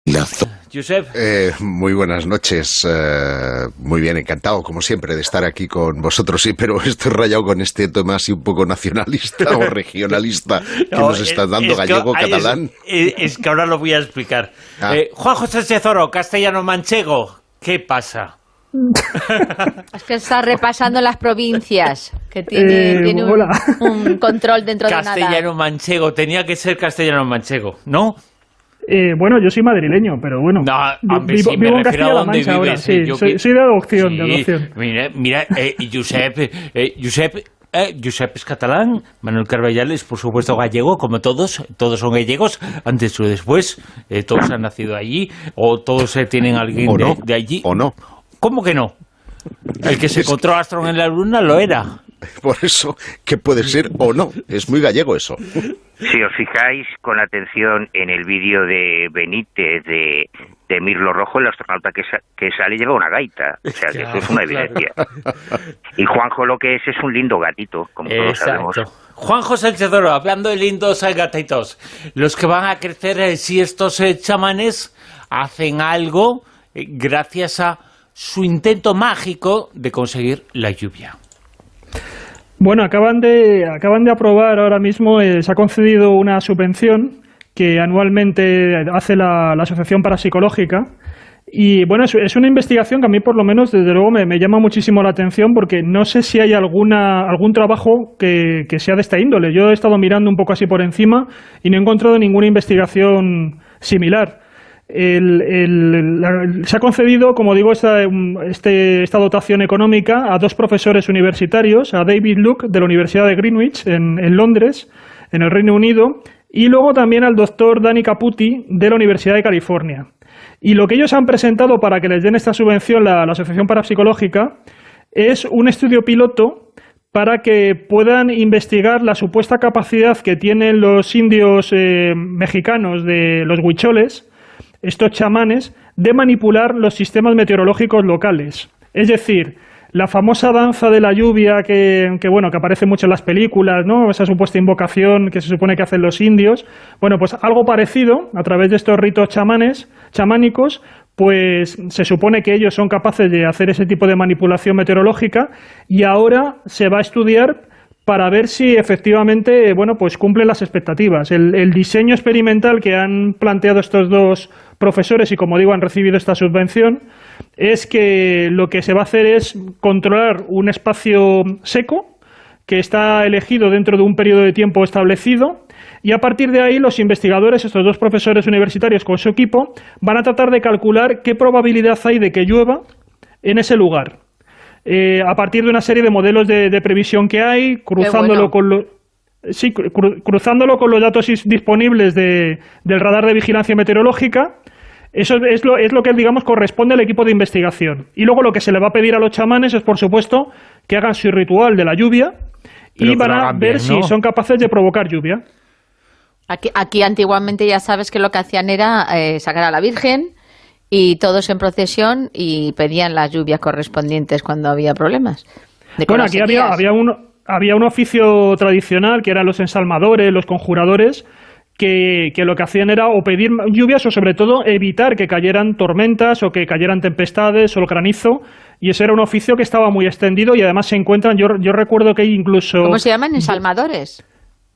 Josep. Muy buenas noches. Muy bien, encantado, como siempre, de estar aquí con vosotros. Sí, pero estoy rayado con este tema así un poco nacionalista o regionalista que nos está dando gallego, catalán. Es que ahora lo voy a explicar. Juan José Cezoro, castellano-manchego, ¿qué pasa? Es que está repasando las provincias, que tiene un control dentro de nada. Castellano-manchego, tenía que ser castellano-manchego, ¿no? Bueno, yo soy madrileño, pero bueno, vivo en Castilla-La Mancha ahora, sí, soy de adopción. Mira, Josep es catalán, Manuel Carballal es por supuesto gallego, como todos son gallegos, antes o después, todos han nacido allí, o todos tienen alguien de allí. ¿O no? ¿Cómo que no? El que se encontró a Armstrong en la luna lo era. Por eso, que puede ser o no, es muy gallego eso. Si os fijáis con atención en el vídeo de Benítez, de Mirlo Rojo, el astronauta que sale lleva una gaita. O sea, que eso es una evidencia. Y Juanjo lo que es un lindo gatito, como todos sabemos. Juanjo Sánchez-Oro, hablando de lindos gatitos, los que van a crecer si estos chamanes hacen algo gracias a su intento mágico de conseguir la lluvia. Bueno, acaban de aprobar ahora mismo, se ha concedido una subvención que anualmente hace la Asociación Parapsicológica. Y bueno, es una investigación que a mí por lo menos desde luego me llama muchísimo la atención, porque no sé si hay algún trabajo que sea de esta índole. Yo he estado mirando un poco así por encima y no he encontrado ninguna investigación similar. Se ha concedido, como digo, esta dotación económica a dos profesores universitarios, a David Luke de la Universidad de Greenwich en Londres, en el Reino Unido, y luego también al doctor Danny Caputi de la Universidad de California. Y lo que ellos han presentado para que les den esta subvención, la Asociación Parapsicológica, es un estudio piloto para que puedan investigar la supuesta capacidad que tienen los indios mexicanos, de los huicholes, estos chamanes, de manipular los sistemas meteorológicos locales. Es decir, la famosa danza de la lluvia que aparece mucho en las películas, ¿no? Esa supuesta invocación que se supone que hacen los indios. Bueno, pues algo parecido, a través de estos ritos chamánicos, pues se supone que ellos son capaces de hacer ese tipo de manipulación meteorológica, y ahora se va a estudiar para ver si efectivamente, pues cumplen las expectativas. El diseño experimental que han planteado estos dos profesores, y como digo, han recibido esta subvención, es que lo que se va a hacer es controlar un espacio seco que está elegido dentro de un periodo de tiempo establecido, y a partir de ahí los investigadores, estos dos profesores universitarios con su equipo, van a tratar de calcular qué probabilidad hay de que llueva en ese lugar. A partir de una serie de modelos de previsión que hay, cruzándolo con los datos disponibles del radar de vigilancia meteorológica. Eso es lo que, digamos, corresponde al equipo de investigación. Y luego lo que se le va a pedir a los chamanes es, por supuesto, que hagan su ritual de la lluvia, y van a ver si son capaces de provocar lluvia. Aquí antiguamente ya sabes que lo que hacían era sacar a la Virgen y todos en procesión y pedían las lluvias correspondientes cuando había problemas. Bueno, aquí había un oficio tradicional que eran los ensalmadores, los conjuradores, que lo que hacían era o pedir lluvias o sobre todo evitar que cayeran tormentas o que cayeran tempestades o el granizo, y ese era un oficio que estaba muy extendido, y además se encuentran, yo recuerdo que hay incluso... ¿Cómo se llaman? ¿Ensalmadores?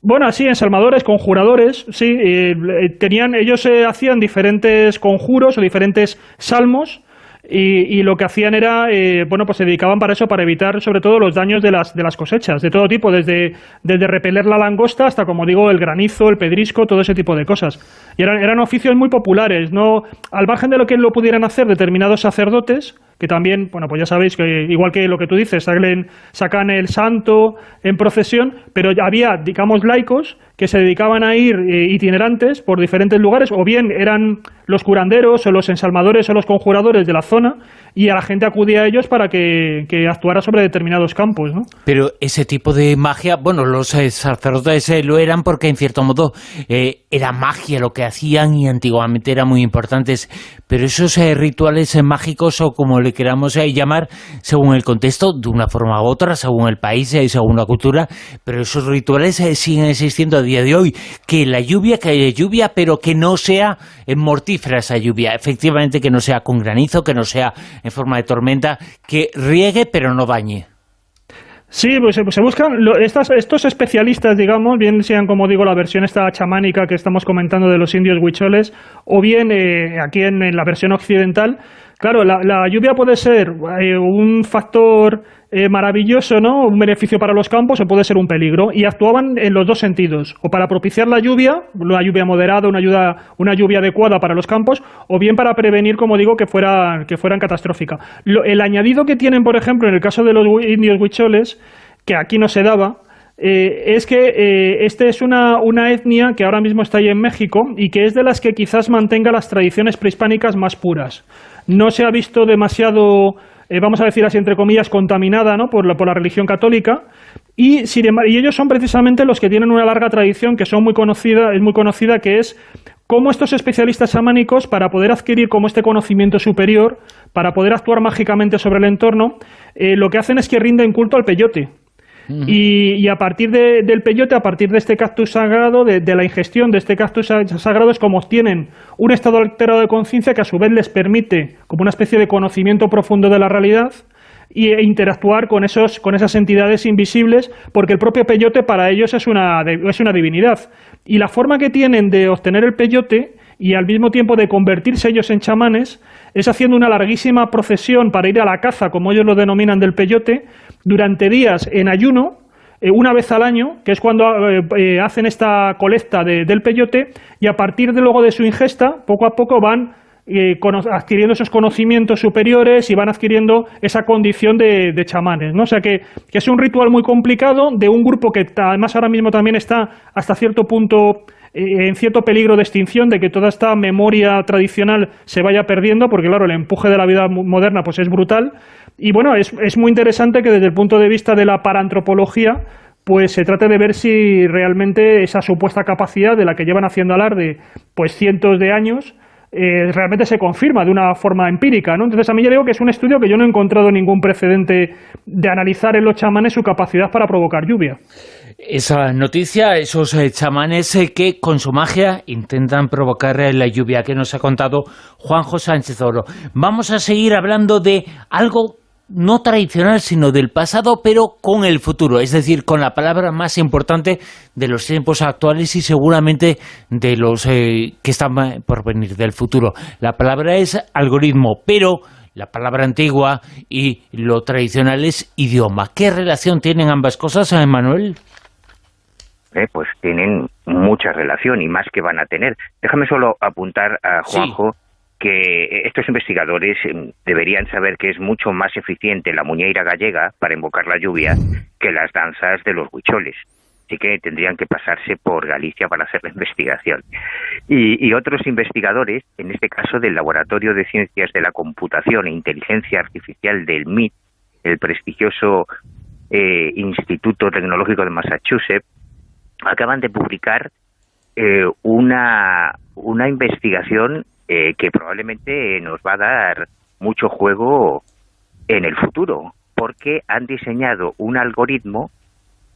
Bueno, sí, ensalmadores, conjuradores, sí, ellos hacían diferentes conjuros o diferentes salmos, y lo que hacían era, pues se dedicaban para eso, para evitar sobre todo los daños de las cosechas, de todo tipo, desde repeler la langosta hasta, como digo, el granizo, el pedrisco, todo ese tipo de cosas. Y eran oficios muy populares, no al margen de lo que lo pudieran hacer determinados sacerdotes, que también, pues ya sabéis que, igual que lo que tú dices, sacan el santo en procesión, pero había, digamos, laicos que se dedicaban a ir itinerantes por diferentes lugares, o bien eran los curanderos o los ensalmadores o los conjuradores de la zona, y a la gente acudía a ellos para que actuara sobre determinados campos, ¿no? Pero ese tipo de magia, los sacerdotes lo eran porque en cierto modo era magia lo que hacían, y antiguamente eran muy importantes, pero esos rituales mágicos, o como le queramos llamar, según el contexto, de una forma u otra, según el país, según la cultura, pero esos rituales siguen existiendo a día día de hoy, que haya lluvia, pero que no sea mortífera esa lluvia, efectivamente que no sea con granizo, que no sea en forma de tormenta, que riegue pero no dañe. Sí, pues se buscan estos especialistas, digamos, bien sean, como digo, la versión esta chamánica que estamos comentando de los indios huicholes, o bien aquí en la versión occidental. Claro, la lluvia puede ser un factor maravilloso, ¿no? Un beneficio para los campos, o puede ser un peligro. Y actuaban en los dos sentidos, o para propiciar la lluvia, una lluvia moderada, una lluvia adecuada para los campos, o bien para prevenir, como digo, que fueran catastrófica. El añadido que tienen, por ejemplo, en el caso de los indios huicholes, que aquí no se daba, es que este es una etnia que ahora mismo está ahí en México y que es de las que quizás mantenga las tradiciones prehispánicas más puras. No se ha visto demasiado, vamos a decir así entre comillas, contaminada, ¿no? por la religión católica, y ellos son precisamente los que tienen una larga tradición que es muy conocida, que es cómo estos especialistas chamánicos, para poder adquirir como este conocimiento superior, para poder actuar mágicamente sobre el entorno, lo que hacen es que rinden culto al peyote. Y a partir del peyote, a partir de este cactus sagrado, de la ingestión de este cactus sagrado, es como obtienen un estado alterado de conciencia que a su vez les permite como una especie de conocimiento profundo de la realidad e interactuar con esas entidades invisibles, porque el propio peyote para ellos es una divinidad. Y la forma que tienen de obtener el peyote y al mismo tiempo de convertirse ellos en chamanes es haciendo una larguísima procesión para ir a la caza, como ellos lo denominan, del peyote, durante días en ayuno, una vez al año, que es cuando hacen esta colecta del peyote, y a partir de luego de su ingesta, poco a poco van adquiriendo esos conocimientos superiores y van adquiriendo esa condición de chamanes, ¿no? O sea que es un ritual muy complicado de un grupo que además ahora mismo también está hasta cierto punto en cierto peligro de extinción, de que toda esta memoria tradicional se vaya perdiendo, porque claro, el empuje de la vida moderna pues es brutal. Y bueno, es muy interesante que desde el punto de vista de la paraantropología pues se trate de ver si realmente esa supuesta capacidad de la que llevan haciendo alarde pues cientos de años realmente se confirma de una forma empírica, ¿no? Entonces a mí ya digo que es un estudio que yo no he encontrado ningún precedente de analizar en los chamanes su capacidad para provocar lluvia. Esa noticia, esos chamanes que con su magia intentan provocar la lluvia que nos ha contado Juanjo Sánchez Oro. Vamos a seguir hablando de algo no tradicional, sino del pasado, pero con el futuro, es decir, con la palabra más importante de los tiempos actuales y seguramente de los que están por venir del futuro. La palabra es algoritmo, pero la palabra antigua y lo tradicional es idioma. ¿Qué relación tienen ambas cosas, Manuel? Pues tienen mucha relación y más que van a tener. Déjame solo apuntar a Juanjo, sí, que estos investigadores deberían saber que es mucho más eficiente la muñeira gallega para invocar la lluvia que las danzas de los huicholes. Así que tendrían que pasarse por Galicia para hacer la investigación. Y otros investigadores, en este caso del Laboratorio de Ciencias de la Computación e Inteligencia Artificial del MIT, el prestigioso Instituto Tecnológico de Massachusetts, acaban de publicar una investigación que probablemente nos va a dar mucho juego en el futuro, porque han diseñado un algoritmo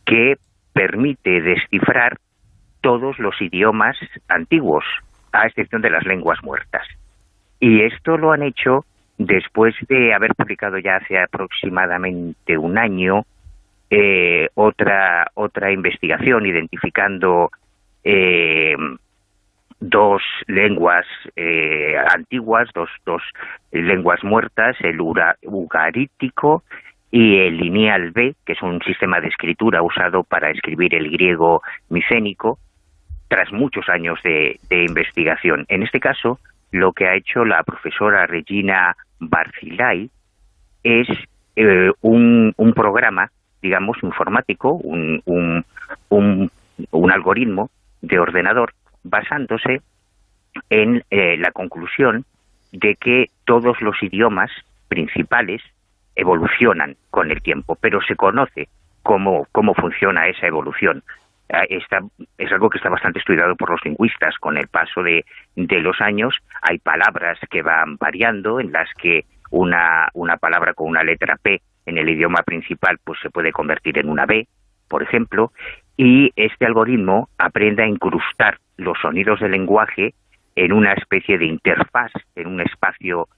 que permite descifrar todos los idiomas antiguos, a excepción de las lenguas muertas. Y esto lo han hecho después de haber publicado ya hace aproximadamente un año otra investigación identificando dos lenguas antiguas, dos lenguas muertas, el ugarítico y el lineal B, que es un sistema de escritura usado para escribir el griego micénico, tras muchos años de investigación. En este caso, lo que ha hecho la profesora Regina Barzilai es un programa, digamos, informático, un algoritmo de ordenador basándose en la conclusión de que todos los idiomas principales evolucionan con el tiempo, pero se conoce cómo funciona esa evolución. Es algo que está bastante estudiado por los lingüistas. Con el paso de los años hay palabras que van variando, en las que una palabra con una letra P en el idioma principal pues se puede convertir en una B, por ejemplo, y este algoritmo aprende a incrustar los sonidos del lenguaje en una especie de interfaz, en un espacio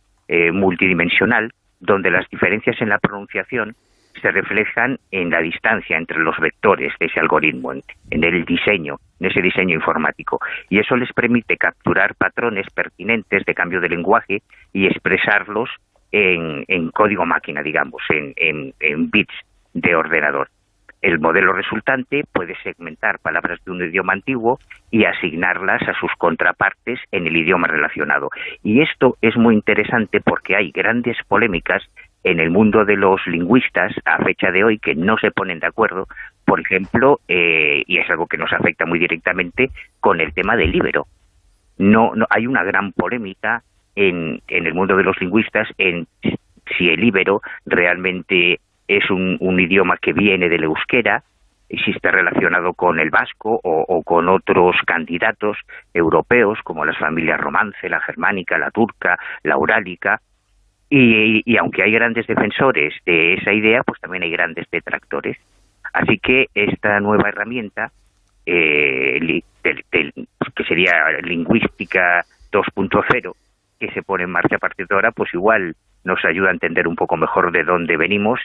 multidimensional, donde las diferencias en la pronunciación se reflejan en la distancia entre los vectores de ese algoritmo, en el diseño, en ese diseño informático. Y eso les permite capturar patrones pertinentes de cambio de lenguaje y expresarlos en código máquina, digamos, en bits de ordenador. El modelo resultante puede segmentar palabras de un idioma antiguo y asignarlas a sus contrapartes en el idioma relacionado. Y esto es muy interesante porque hay grandes polémicas en el mundo de los lingüistas a fecha de hoy que no se ponen de acuerdo, por ejemplo, y es algo que nos afecta muy directamente, con el tema del íbero. No hay una gran polémica en el mundo de los lingüistas en si el íbero realmente es un idioma que viene del euskera, y si está relacionado con el vasco o con otros candidatos europeos como las familias romance, la germánica, la turca, la urálica. Y aunque hay grandes defensores de esa idea, pues también hay grandes detractores. Así que esta nueva herramienta, que sería Lingüística 2.0, que se pone en marcha a partir de ahora, pues igual nos ayuda a entender un poco mejor de dónde venimos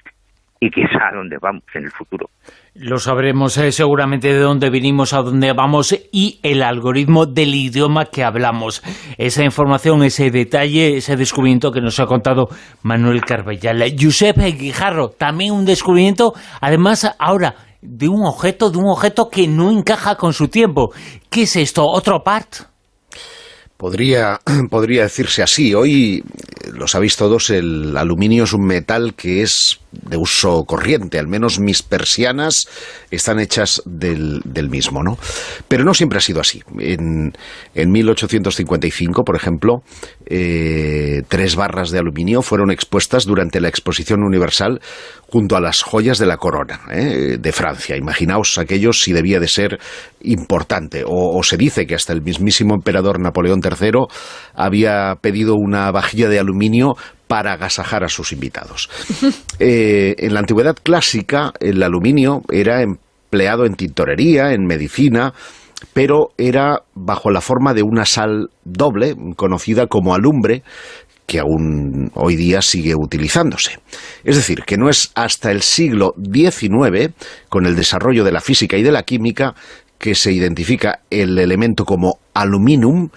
y quizá a dónde vamos en el futuro. Lo sabremos seguramente de dónde venimos, a dónde vamos y el algoritmo del idioma que hablamos. Esa información, ese detalle, ese descubrimiento que nos ha contado Manuel Carballal. Josep Guijarro, también un descubrimiento, además ahora de un objeto que no encaja con su tiempo. ¿Qué es esto? ¿Otro part? Podría decirse así. Hoy, lo sabéis todos, el aluminio es un metal que es de uso corriente. Al menos mis persianas están hechas del mismo, ¿no? Pero no siempre ha sido así. En 1855, por ejemplo, 3 barras de aluminio fueron expuestas durante la Exposición Universal junto a las joyas de la corona de Francia. Imaginaos aquellos si debía de ser importante. O se dice que hasta el mismísimo emperador Napoleón III había pedido una vajilla de aluminio para agasajar a sus invitados. En la antigüedad clásica, el aluminio era empleado en tintorería, en medicina, pero era bajo la forma de una sal doble, conocida como alumbre, que aún hoy día sigue utilizándose. Es decir, que no es hasta el siglo XIX, con el desarrollo de la física y de la química, que se identifica el elemento como aluminum,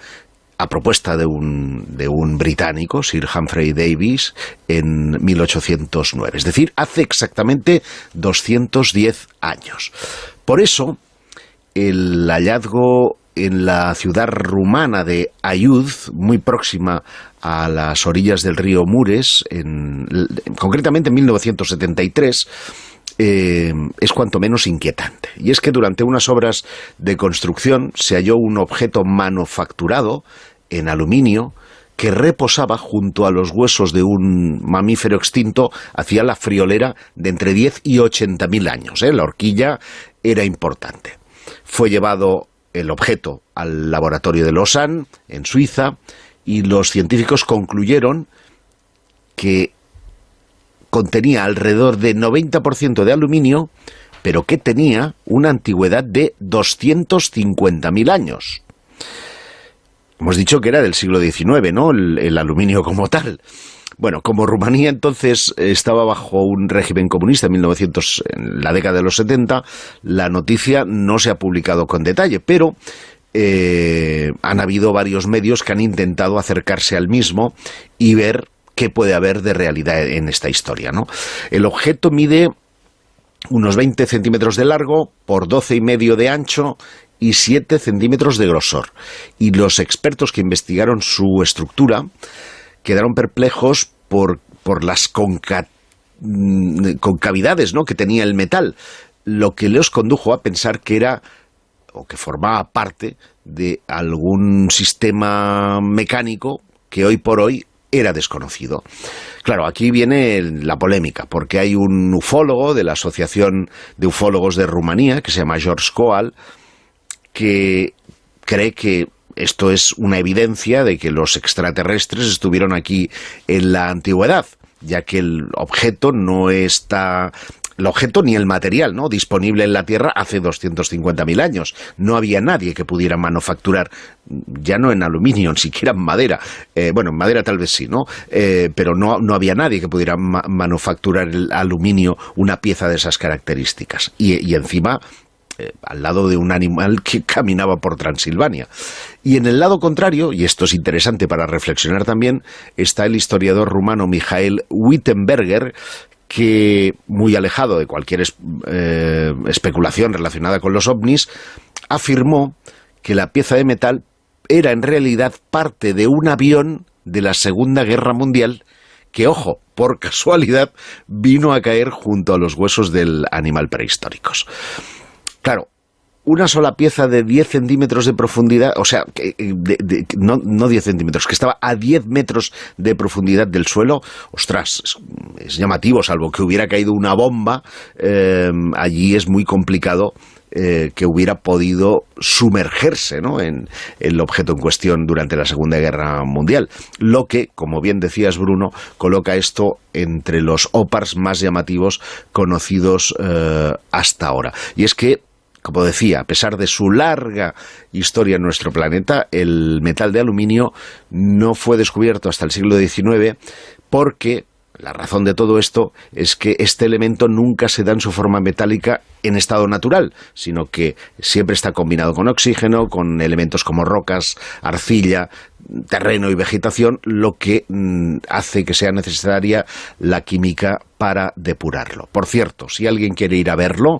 a propuesta de un británico, Sir Humphrey Davy, en 1809. Es decir, hace exactamente 210 años. Por eso, el hallazgo en la ciudad rumana de Aiud, muy próxima a las orillas del río Mures, concretamente en 1973, es cuanto menos inquietante. Y es que durante unas obras de construcción se halló un objeto manufacturado en aluminio que reposaba junto a los huesos de un mamífero extinto hacía la friolera de entre 10 y 80.000 años. La horquilla era importante. Fue llevado el objeto al laboratorio de Lausanne, en Suiza, y los científicos concluyeron que contenía alrededor de 90% de aluminio, pero que tenía una antigüedad de 250.000 años. Hemos dicho que era del siglo XIX, ¿no? El aluminio como tal. Bueno, como Rumanía entonces estaba bajo un régimen comunista en la década de los 70, la noticia no se ha publicado con detalle, pero han habido varios medios que han intentado acercarse al mismo y ver qué puede haber de realidad en esta historia, ¿no? El objeto mide unos 20 centímetros de largo por 12,5 de ancho y 7 centímetros de grosor. Y los expertos que investigaron su estructura quedaron perplejos por las concavidades, ¿no?, que tenía el metal, lo que les condujo a pensar que era o que formaba parte de algún sistema mecánico que hoy por hoy era desconocido. Claro, aquí viene la polémica, porque hay un ufólogo de la Asociación de Ufólogos de Rumanía, que se llama George Coal, que cree que esto es una evidencia de que los extraterrestres estuvieron aquí en la antigüedad, ya que el objeto no está el objeto ni el material, ¿no?, disponible en la Tierra hace 250.000 años. No había nadie que pudiera manufacturar, ya no en aluminio, ni siquiera en madera. Bueno, en madera tal vez sí, ¿no? Pero no había nadie que pudiera manufacturar el aluminio, una pieza de esas características. Y encima, al lado de un animal que caminaba por Transilvania. Y en el lado contrario, y esto es interesante para reflexionar también, está el historiador rumano Michael Wittenberger, que, muy alejado de cualquier especulación relacionada con los ovnis, afirmó que la pieza de metal era en realidad parte de un avión de la Segunda Guerra Mundial que, ojo, por casualidad, vino a caer junto a los huesos del animal prehistóricos. Claro, una sola pieza de 10 centímetros de profundidad, o sea, no 10 centímetros, que estaba a 10 metros de profundidad del suelo, ostras, es llamativo, salvo que hubiera caído una bomba, allí es muy complicado que hubiera podido sumergerse, ¿no?, en el objeto en cuestión durante la Segunda Guerra Mundial. Lo que, como bien decías, Bruno, coloca esto entre los OPARs más llamativos conocidos hasta ahora. Y es que, como decía, a pesar de su larga historia en nuestro planeta, el metal de aluminio no fue descubierto hasta el siglo XIX porque la razón de todo esto es que este elemento nunca se da en su forma metálica en estado natural, sino que siempre está combinado con oxígeno, con elementos como rocas, arcilla, terreno y vegetación, lo que hace que sea necesaria la química para depurarlo. Por cierto, si alguien quiere ir a verlo,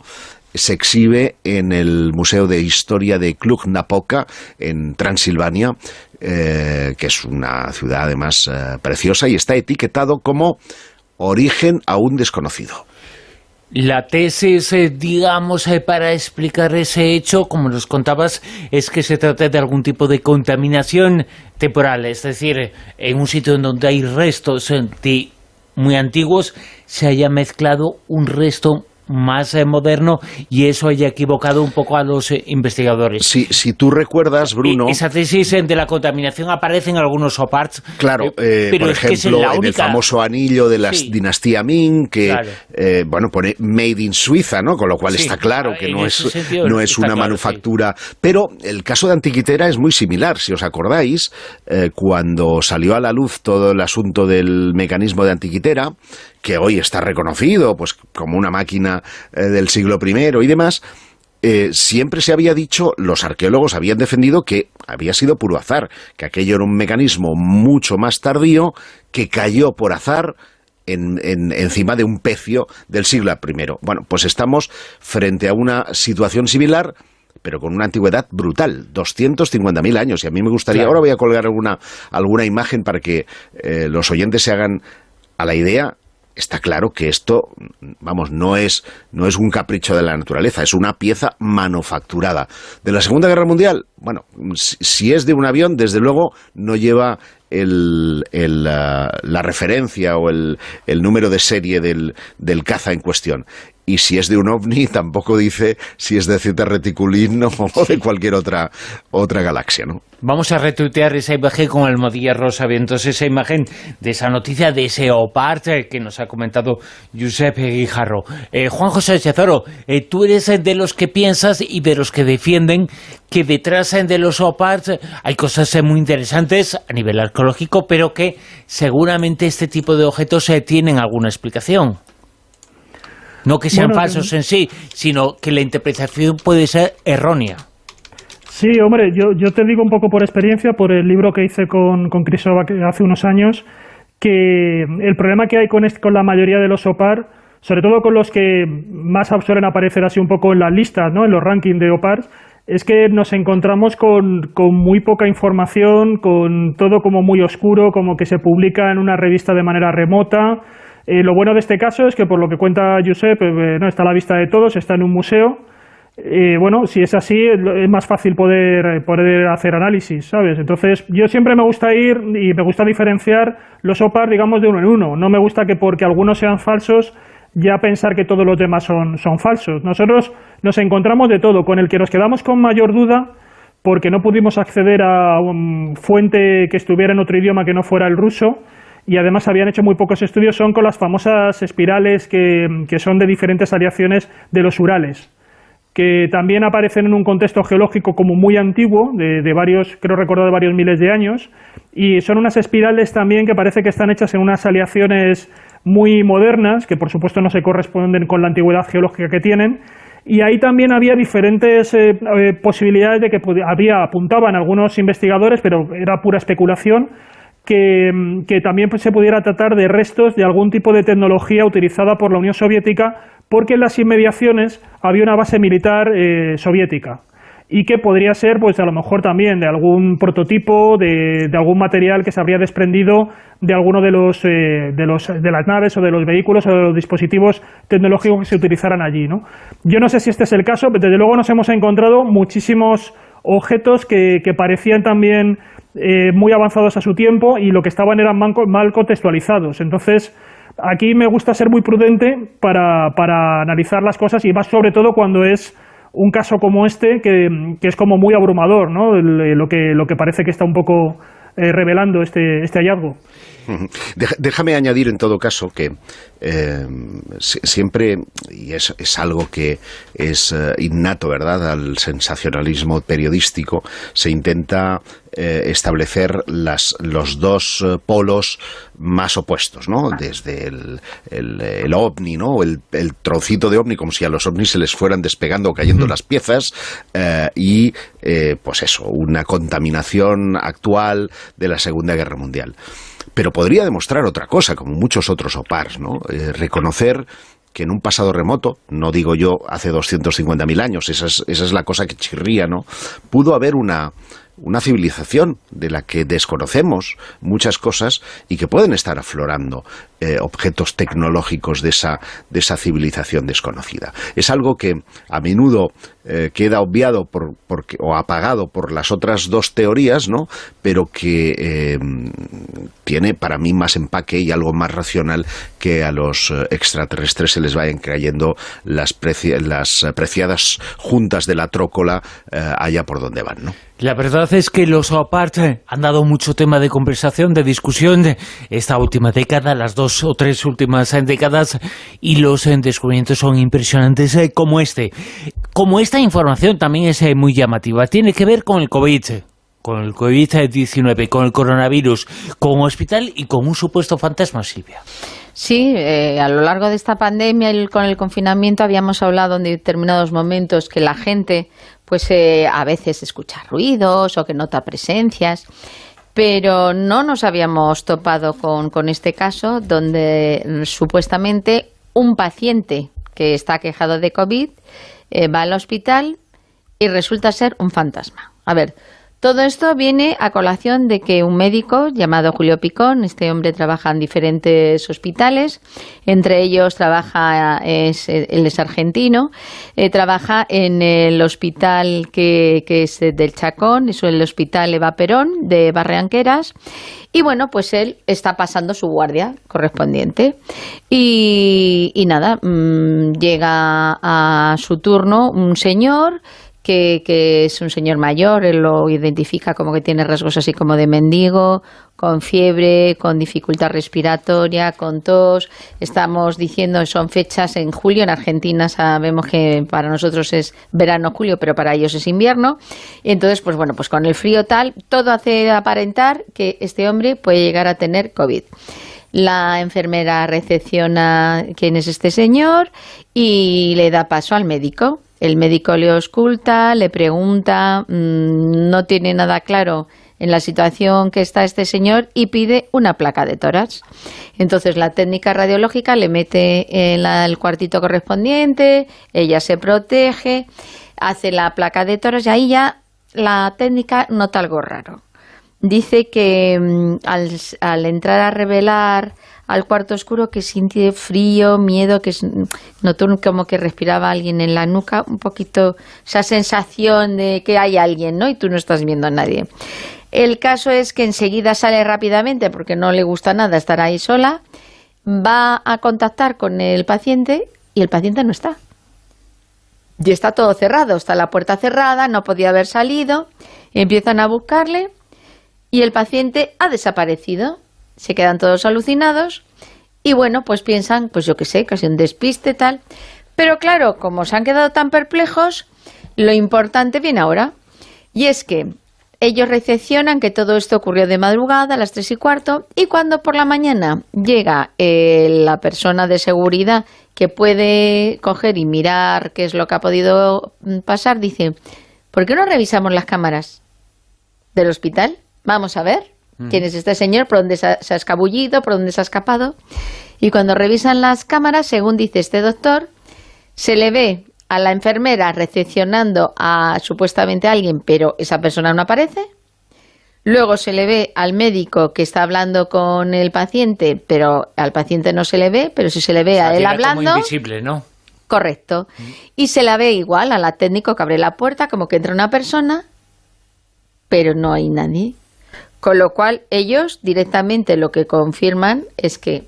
se exhibe en el Museo de Historia de Cluj-Napoca, en Transilvania, que es una ciudad además preciosa, y está etiquetado como origen aún desconocido. La tesis, digamos, para explicar ese hecho, como nos contabas, es que se trata de algún tipo de contaminación temporal, es decir, en un sitio en donde hay restos muy antiguos, se haya mezclado un resto más moderno y eso haya equivocado un poco a los investigadores. Si tú recuerdas, Bruno... Esa tesis de la contaminación aparece en algunos OPARTs. Claro, pero por es ejemplo, en el famoso anillo de la dinastía Ming, que claro, pone Made in Suiza, ¿no? Con lo cual está claro que no es una manufactura. Sí. Pero el caso de Antiquitera es muy similar. Si os acordáis, cuando salió a la luz todo el asunto del mecanismo de Antiquitera, que hoy está reconocido pues como una máquina del siglo I y demás, siempre se había dicho, los arqueólogos habían defendido que había sido puro azar, que aquello era un mecanismo mucho más tardío que cayó por azar encima de un pecio del siglo I. Bueno, pues estamos frente a una situación similar, pero con una antigüedad brutal, 250.000 años. Y a mí me gustaría, claro, ahora voy a colgar alguna imagen para que los oyentes se hagan a la idea. Está claro que esto, vamos, no es un capricho de la naturaleza, es una pieza manufacturada. De la Segunda Guerra Mundial, bueno, si es de un avión, desde luego no lleva la referencia o el número de serie del caza en cuestión. Y si es de un ovni, tampoco dice si es de Zeta Reticulín o de cualquier otra galaxia, ¿no? Vamos a retuitear esa imagen con Almodía Rosa Vientos, esa imagen de esa noticia de ese OPART que nos ha comentado Josep Guijarro. Juan José Chezoro, tú eres de los que piensas y de los que defienden que detrás de los OPART hay cosas muy interesantes a nivel arqueológico, pero que seguramente este tipo de objetos tienen alguna explicación. No que sean falsos en sí, sino que la interpretación puede ser errónea. Sí, hombre, yo te digo un poco por experiencia, por el libro que hice con Crisova hace unos años, que el problema que hay con la mayoría de los OPAR, sobre todo con los que más suelen aparecer así un poco en las listas, ¿no?, en los rankings de OPAR, es que nos encontramos con muy poca información, con todo como muy oscuro, como que se publica en una revista de manera remota. Lo bueno de este caso es que, por lo que cuenta Josep, no está a la vista de todos, está en un museo. Bueno, si es así, es más fácil poder hacer análisis, ¿sabes? Entonces, yo siempre me gusta ir y me gusta diferenciar los OPAR, digamos, de uno en uno. No me gusta que porque algunos sean falsos, ya pensar que todos los demás son falsos. Nosotros nos encontramos de todo. Con el que nos quedamos con mayor duda, porque no pudimos acceder a una fuente que estuviera en otro idioma que no fuera el ruso, y además habían hecho muy pocos estudios, son con las famosas espirales que son de diferentes aleaciones de los Urales, que también aparecen en un contexto geológico como muy antiguo, de varios, creo recordar, de varios miles de años, y son unas espirales también que parece que están hechas en unas aleaciones muy modernas, que por supuesto no se corresponden con la antigüedad geológica que tienen, y ahí también había diferentes posibilidades de que apuntaban algunos investigadores, pero era pura especulación, que también se pudiera tratar de restos de algún tipo de tecnología utilizada por la Unión Soviética, porque en las inmediaciones había una base militar soviética, y que podría ser, pues a lo mejor también de algún prototipo, de algún material que se habría desprendido de alguno de las naves o de los vehículos o de los dispositivos tecnológicos que se utilizaran allí, ¿no? Yo no sé si este es el caso, pero desde luego nos hemos encontrado muchísimos objetos que parecían también muy avanzados a su tiempo, y lo que estaban eran mal contextualizados. Entonces, aquí me gusta ser muy prudente para analizar las cosas, y más sobre todo cuando es un caso como este, que es como muy abrumador, ¿no? Lo que parece que está un poco revelando este hallazgo. Déjame añadir en todo caso que siempre, y es algo que es innato, ¿verdad?, al sensacionalismo periodístico, se intenta establecer los dos polos más opuestos, ¿no? Desde el ovni, ¿no? El trocito de ovni, como si a los ovnis se les fueran despegando o cayendo las piezas, y pues eso, una contaminación actual de la Segunda Guerra Mundial. Pero podría demostrar otra cosa, como muchos otros OPARs, ¿no? Reconocer que en un pasado remoto, no digo yo hace 250.000 años, esa es la cosa que chirría, ¿no? Pudo haber una civilización de la que desconocemos muchas cosas y que pueden estar aflorando objetos tecnológicos de esa civilización desconocida. Es algo que a menudo queda obviado o apagado por las otras dos teorías, ¿no? Pero que tiene para mí más empaque y algo más racional que a los extraterrestres se les vayan cayendo las preciadas juntas de la trócola allá por donde van, ¿no? La verdad es que los OPART han dado mucho tema de conversación, de discusión esta última década, las 2 o 3 últimas décadas, y los descubrimientos son impresionantes como este. Como esta información también es muy llamativa, tiene que ver con el COVID-19, con el coronavirus, con un hospital y con un supuesto fantasma, Silvia. Sí, a lo largo de esta pandemia y con el confinamiento habíamos hablado en determinados momentos que la gente pues a veces escucha ruidos o que nota presencias, pero no nos habíamos topado con este caso donde supuestamente un paciente que está quejado de COVID va al hospital y resulta ser un fantasma. A ver, todo esto viene a colación de que un médico llamado Julio Picón, este hombre trabaja en diferentes hospitales, entre ellos él es argentino, trabaja en el hospital que es del Chacón, es el hospital Eva Perón de Barranqueras, y bueno, pues él está pasando su guardia correspondiente y nada, llega a su turno un señor que es un señor mayor, él lo identifica como que tiene rasgos así como de mendigo, con fiebre, con dificultad respiratoria, con tos. Estamos diciendo que son fechas en julio, en Argentina sabemos que para nosotros es verano-julio, pero para ellos es invierno. Y entonces, pues bueno, pues con el frío tal, todo hace aparentar que este hombre puede llegar a tener COVID. La enfermera recepciona quién es este señor y le da paso al médico. El médico le ausculta, le pregunta, no tiene nada claro en la situación que está este señor y pide una placa de tórax. Entonces la técnica radiológica le mete en el cuartito correspondiente, ella se protege, hace la placa de tórax y ahí ya la técnica nota algo raro. Dice que al entrar a revelar al cuarto oscuro que siente frío, miedo, que notó como que respiraba alguien en la nuca, un poquito esa sensación de que hay alguien, ¿no? Y tú no estás viendo a nadie. El caso es que enseguida sale rápidamente porque no le gusta nada estar ahí sola, va a contactar con el paciente y el paciente no está. Y está todo cerrado, está la puerta cerrada, no podía haber salido, empiezan a buscarle y el paciente ha desaparecido. se quedan todos alucinados y bueno, pues piensan, pues yo qué sé, casi un despiste tal. Pero claro, como se han quedado tan perplejos, lo importante viene ahora. Y es que ellos recepcionan que todo esto ocurrió de madrugada a las 3:15 y cuando por la mañana llega la persona de seguridad que puede coger y mirar qué es lo que ha podido pasar, dice, ¿por qué no revisamos las cámaras del hospital? Vamos a ver quién es este señor, por dónde se ha escabullido, por dónde se ha escapado. Y cuando revisan las cámaras, según dice este doctor, se le ve a la enfermera recepcionando a supuestamente a alguien, pero esa persona no aparece. Luego se le ve al médico que está hablando con el paciente, pero al paciente no se le ve, pero sí se le ve a él hablando. Como invisible, ¿no? Correcto. Y se la ve igual a la técnico que abre la puerta, como que entra una persona, pero no hay nadie. Con lo cual ellos directamente lo que confirman es que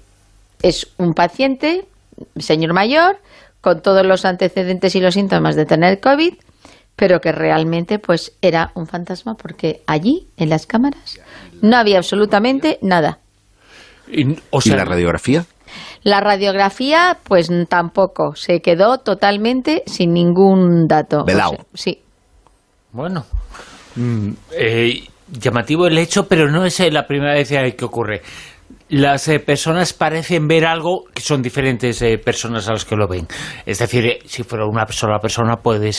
es un paciente, señor mayor, con todos los antecedentes y los síntomas de tener COVID, pero que realmente pues era un fantasma porque allí, en las cámaras, no había absolutamente nada. ¿Y la radiografía? La radiografía, pues tampoco, se quedó totalmente sin ningún dato. Velao. O sea, sí. Bueno, llamativo el hecho, pero no es la primera vez que ocurre. Las personas parecen ver algo que son diferentes personas a las que lo ven. Es decir, si fuera una sola persona puede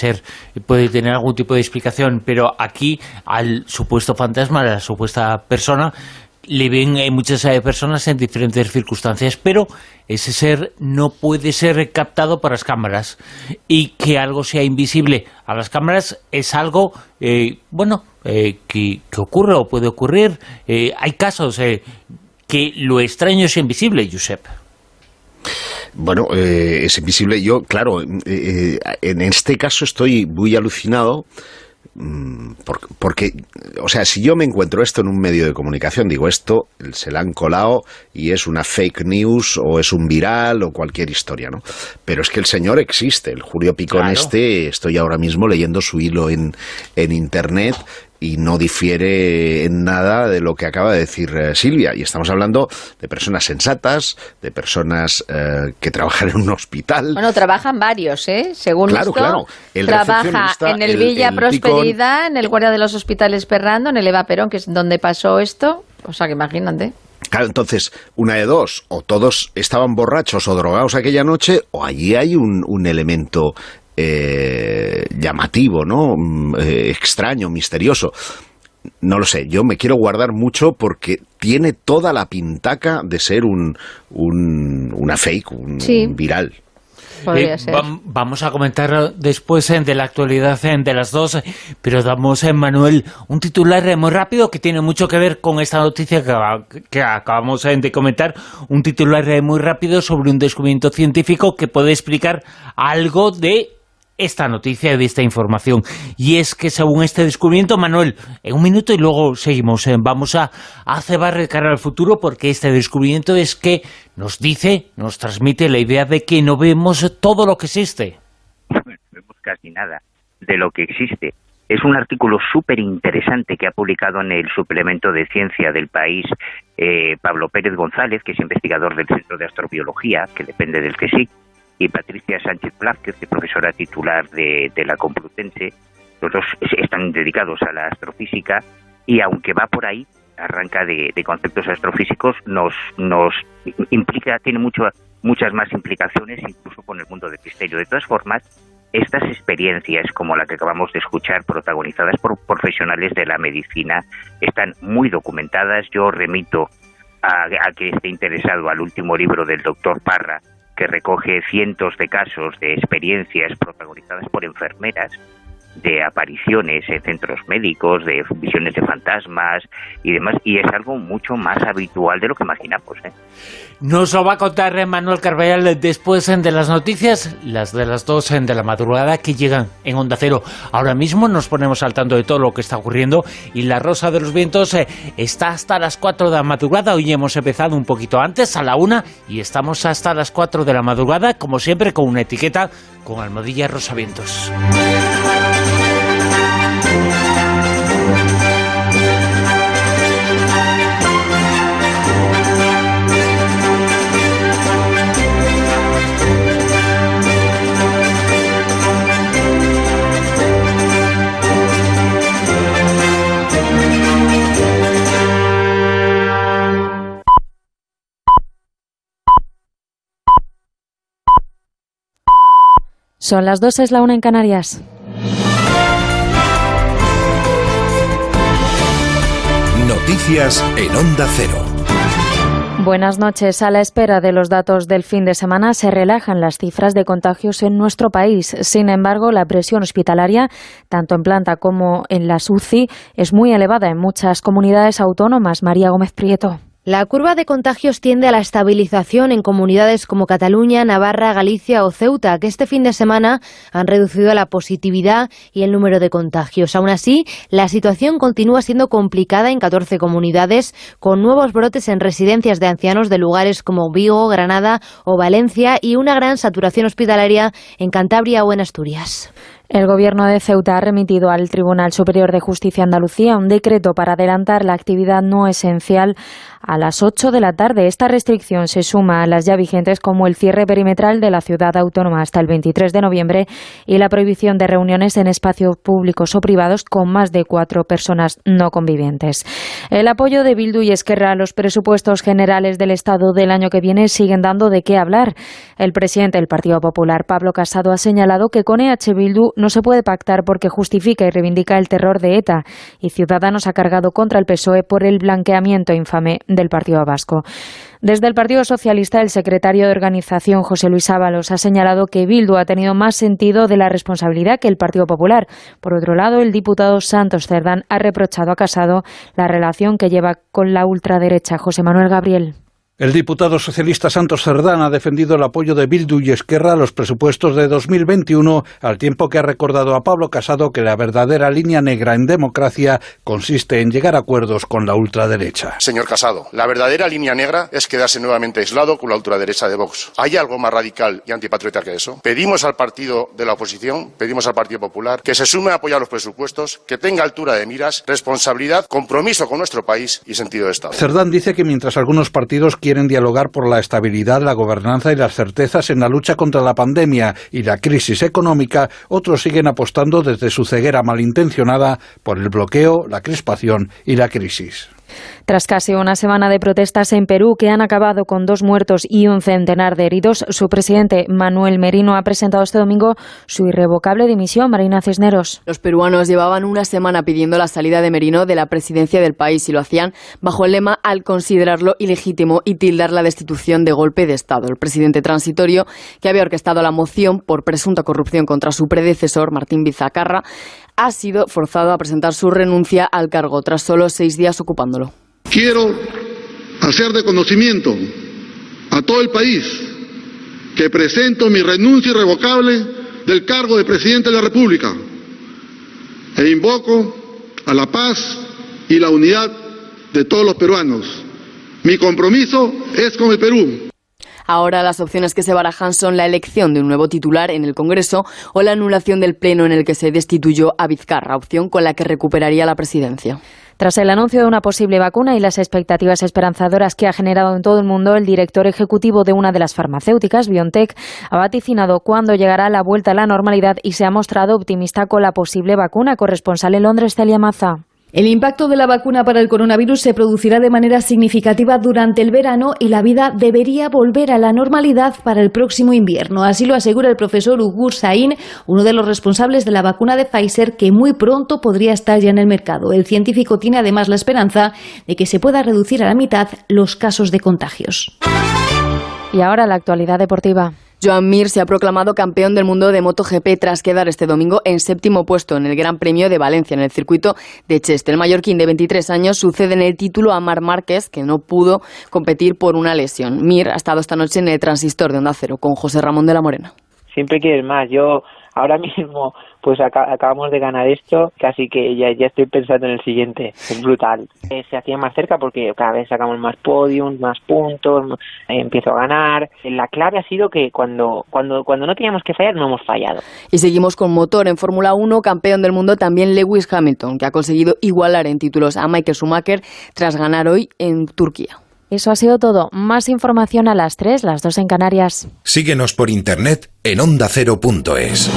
tener algún tipo de explicación, pero aquí al supuesto fantasma, a la supuesta persona, le ven muchas personas en diferentes circunstancias, pero ese ser no puede ser captado por las cámaras. Y que algo sea invisible a las cámaras es algo, que ocurre o puede ocurrir. Hay casos que lo extraño es invisible, Josep. Bueno, es invisible. Yo, claro, en este caso estoy muy alucinado porque, o sea, si yo me encuentro esto en un medio de comunicación, digo, esto se la han colado y es una fake news o es un viral o cualquier historia, ¿no? Pero es que el señor existe, el Julio Picón. Claro. Estoy ahora mismo leyendo su hilo en internet y no difiere en nada de lo que acaba de decir Silvia. Y estamos hablando de personas sensatas, de personas que trabajan en un hospital. Bueno, trabajan varios, ¿eh? Según claro, esto, claro. Trabaja en el Villa Prosperidad, Picón, en el guardia de los hospitales Perrando, en el Eva Perón, que es donde pasó esto. O sea, que imagínate. Claro, entonces, una de dos, o todos estaban borrachos o drogados aquella noche, o allí hay un elemento llamativo, ¿no? Extraño, misterioso. No lo sé, yo me quiero guardar mucho porque tiene toda la pintaca de ser una fake, un viral. Vamos a comentar después de la actualidad de las dos, pero damos, Manuel, un titular muy rápido que tiene mucho que ver con esta noticia que acabamos de comentar, un titular muy rápido sobre un descubrimiento científico que puede explicar algo de esta noticia, de esta información. Y es que según este descubrimiento, Manuel, en un minuto y luego seguimos, vamos a cebar de cara al futuro, porque este descubrimiento es que nos transmite la idea de que no vemos todo lo que existe. No vemos casi nada de lo que existe. Es un artículo súper interesante que ha publicado en el suplemento de ciencia del País Pablo Pérez González, que es investigador del Centro de Astrobiología, que depende del CSIC, y Patricia Sánchez Blázquez, profesora titular de la Complutense. Los dos están dedicados a la astrofísica y aunque va por ahí, arranca de conceptos astrofísicos, nos implica, tiene muchas más implicaciones incluso con el mundo del misterio. De todas formas, estas experiencias como la que acabamos de escuchar, protagonizadas por profesionales de la medicina, están muy documentadas. Yo remito a que esté interesado al último libro del doctor Parra, que recoge cientos de casos de experiencias protagonizadas por enfermeras, de apariciones en centros médicos, de visiones de fantasmas y demás, y es algo mucho más habitual de lo que imaginamos, ¿eh? Nos lo va a contar Manuel Carballal después de las noticias, las de las 2 de la madrugada que llegan en Onda Cero. Ahora mismo nos ponemos al tanto de todo lo que está ocurriendo y La Rosa de los Vientos está hasta las 4 de la madrugada. Hoy hemos empezado un poquito antes, a la 1, y estamos hasta las 4 de la madrugada, como siempre, con una etiqueta con almohadilla Rosavientos. Son las 2, es la 1 en Canarias. Noticias en Onda Cero. Buenas noches. A la espera de los datos del fin de semana se relajan las cifras de contagios en nuestro país. Sin embargo, la presión hospitalaria, tanto en planta como en las UCI, es muy elevada en muchas comunidades autónomas. María Gómez Prieto. La curva de contagios tiende a la estabilización en comunidades como Cataluña, Navarra, Galicia o Ceuta, que este fin de semana han reducido la positividad y el número de contagios. Aún así, la situación continúa siendo complicada en 14 comunidades, con nuevos brotes en residencias de ancianos de lugares como Vigo, Granada o Valencia y una gran saturación hospitalaria en Cantabria o en Asturias. El Gobierno de Ceuta ha remitido al Tribunal Superior de Justicia de Andalucía un decreto para adelantar la actividad no esencial a las 8 de la tarde. Esta restricción se suma a las ya vigentes como el cierre perimetral de la ciudad autónoma hasta el 23 de noviembre y la prohibición de reuniones en espacios públicos o privados con más de 4 personas no convivientes. El apoyo de Bildu y Esquerra a los presupuestos generales del Estado del año que viene siguen dando de qué hablar. El presidente del Partido Popular, Pablo Casado, ha señalado que con EH Bildu no se puede pactar porque justifica y reivindica el terror de ETA, y Ciudadanos ha cargado contra el PSOE por el blanqueamiento infame del Partido Vasco. Desde el Partido Socialista, el secretario de Organización, José Luis Ábalos, ha señalado que Bildu ha tenido más sentido de la responsabilidad que el Partido Popular. Por otro lado, el diputado Santos Cerdán ha reprochado a Casado la relación que lleva con la ultraderecha. José Manuel Gabriel. El diputado socialista Santos Cerdán ha defendido el apoyo de Bildu y Esquerra a los presupuestos de 2021, al tiempo que ha recordado a Pablo Casado que la verdadera línea negra en democracia consiste en llegar a acuerdos con la ultraderecha. Señor Casado, la verdadera línea negra es quedarse nuevamente aislado con la ultraderecha de Vox. ¿Hay algo más radical y antipatriota que eso? Pedimos al partido de la oposición, pedimos al Partido Popular, que se sume a apoyar los presupuestos, que tenga altura de miras, responsabilidad, compromiso con nuestro país y sentido de Estado. Cerdán dice que mientras algunos partidos quieren dialogar por la estabilidad, la gobernanza y las certezas en la lucha contra la pandemia y la crisis económica, otros siguen apostando desde su ceguera malintencionada por el bloqueo, la crispación y la crisis. Tras casi una semana de protestas en Perú que han acabado con 2 muertos y un centenar de heridos, su presidente Manuel Merino ha presentado este domingo su irrevocable dimisión. Marina Cisneros. Los peruanos llevaban una semana pidiendo la salida de Merino de la presidencia del país y lo hacían bajo el lema al considerarlo ilegítimo y tildar la destitución de golpe de Estado. El presidente transitorio, que había orquestado la moción por presunta corrupción contra su predecesor, Martín Vizcarra, ha sido forzado a presentar su renuncia al cargo tras solo 6 días ocupándolo. Quiero hacer de conocimiento a todo el país que presento mi renuncia irrevocable del cargo de presidente de la República e invoco a la paz y la unidad de todos los peruanos. Mi compromiso es con el Perú. Ahora las opciones que se barajan son la elección de un nuevo titular en el Congreso o la anulación del pleno en el que se destituyó a Vizcarra, opción con la que recuperaría la presidencia. Tras el anuncio de una posible vacuna y las expectativas esperanzadoras que ha generado en todo el mundo, el director ejecutivo de una de las farmacéuticas, BioNTech, ha vaticinado cuándo llegará la vuelta a la normalidad y se ha mostrado optimista con la posible vacuna. Corresponsal en Londres, Celia Maza. El impacto de la vacuna para el coronavirus se producirá de manera significativa durante el verano y la vida debería volver a la normalidad para el próximo invierno. Así lo asegura el profesor Ugur Sahin, uno de los responsables de la vacuna de Pfizer, que muy pronto podría estar ya en el mercado. El científico tiene además la esperanza de que se pueda reducir a la mitad los casos de contagios. Y ahora la actualidad deportiva. Joan Mir se ha proclamado campeón del mundo de MotoGP tras quedar este domingo en 7º puesto en el Gran Premio de Valencia, en el circuito de Cheste. El mallorquín de 23 años sucede en el título a Marc Márquez, que no pudo competir por una lesión. Mir ha estado esta noche en el Transistor de Onda Cero con José Ramón de la Morena. Siempre quieres más. Yo ahora mismo pues acabamos de ganar esto, casi que ya estoy pensando en el siguiente. Es brutal. Se hacía más cerca porque cada vez sacamos más podiums, más puntos, empiezo a ganar. La clave ha sido que cuando no teníamos que fallar, no hemos fallado. Y seguimos con motor en Fórmula 1, campeón del mundo también Lewis Hamilton, que ha conseguido igualar en títulos a Michael Schumacher tras ganar hoy en Turquía. Eso ha sido todo. Más información a las 3, las 2 en Canarias. Síguenos por internet en ondacero.es.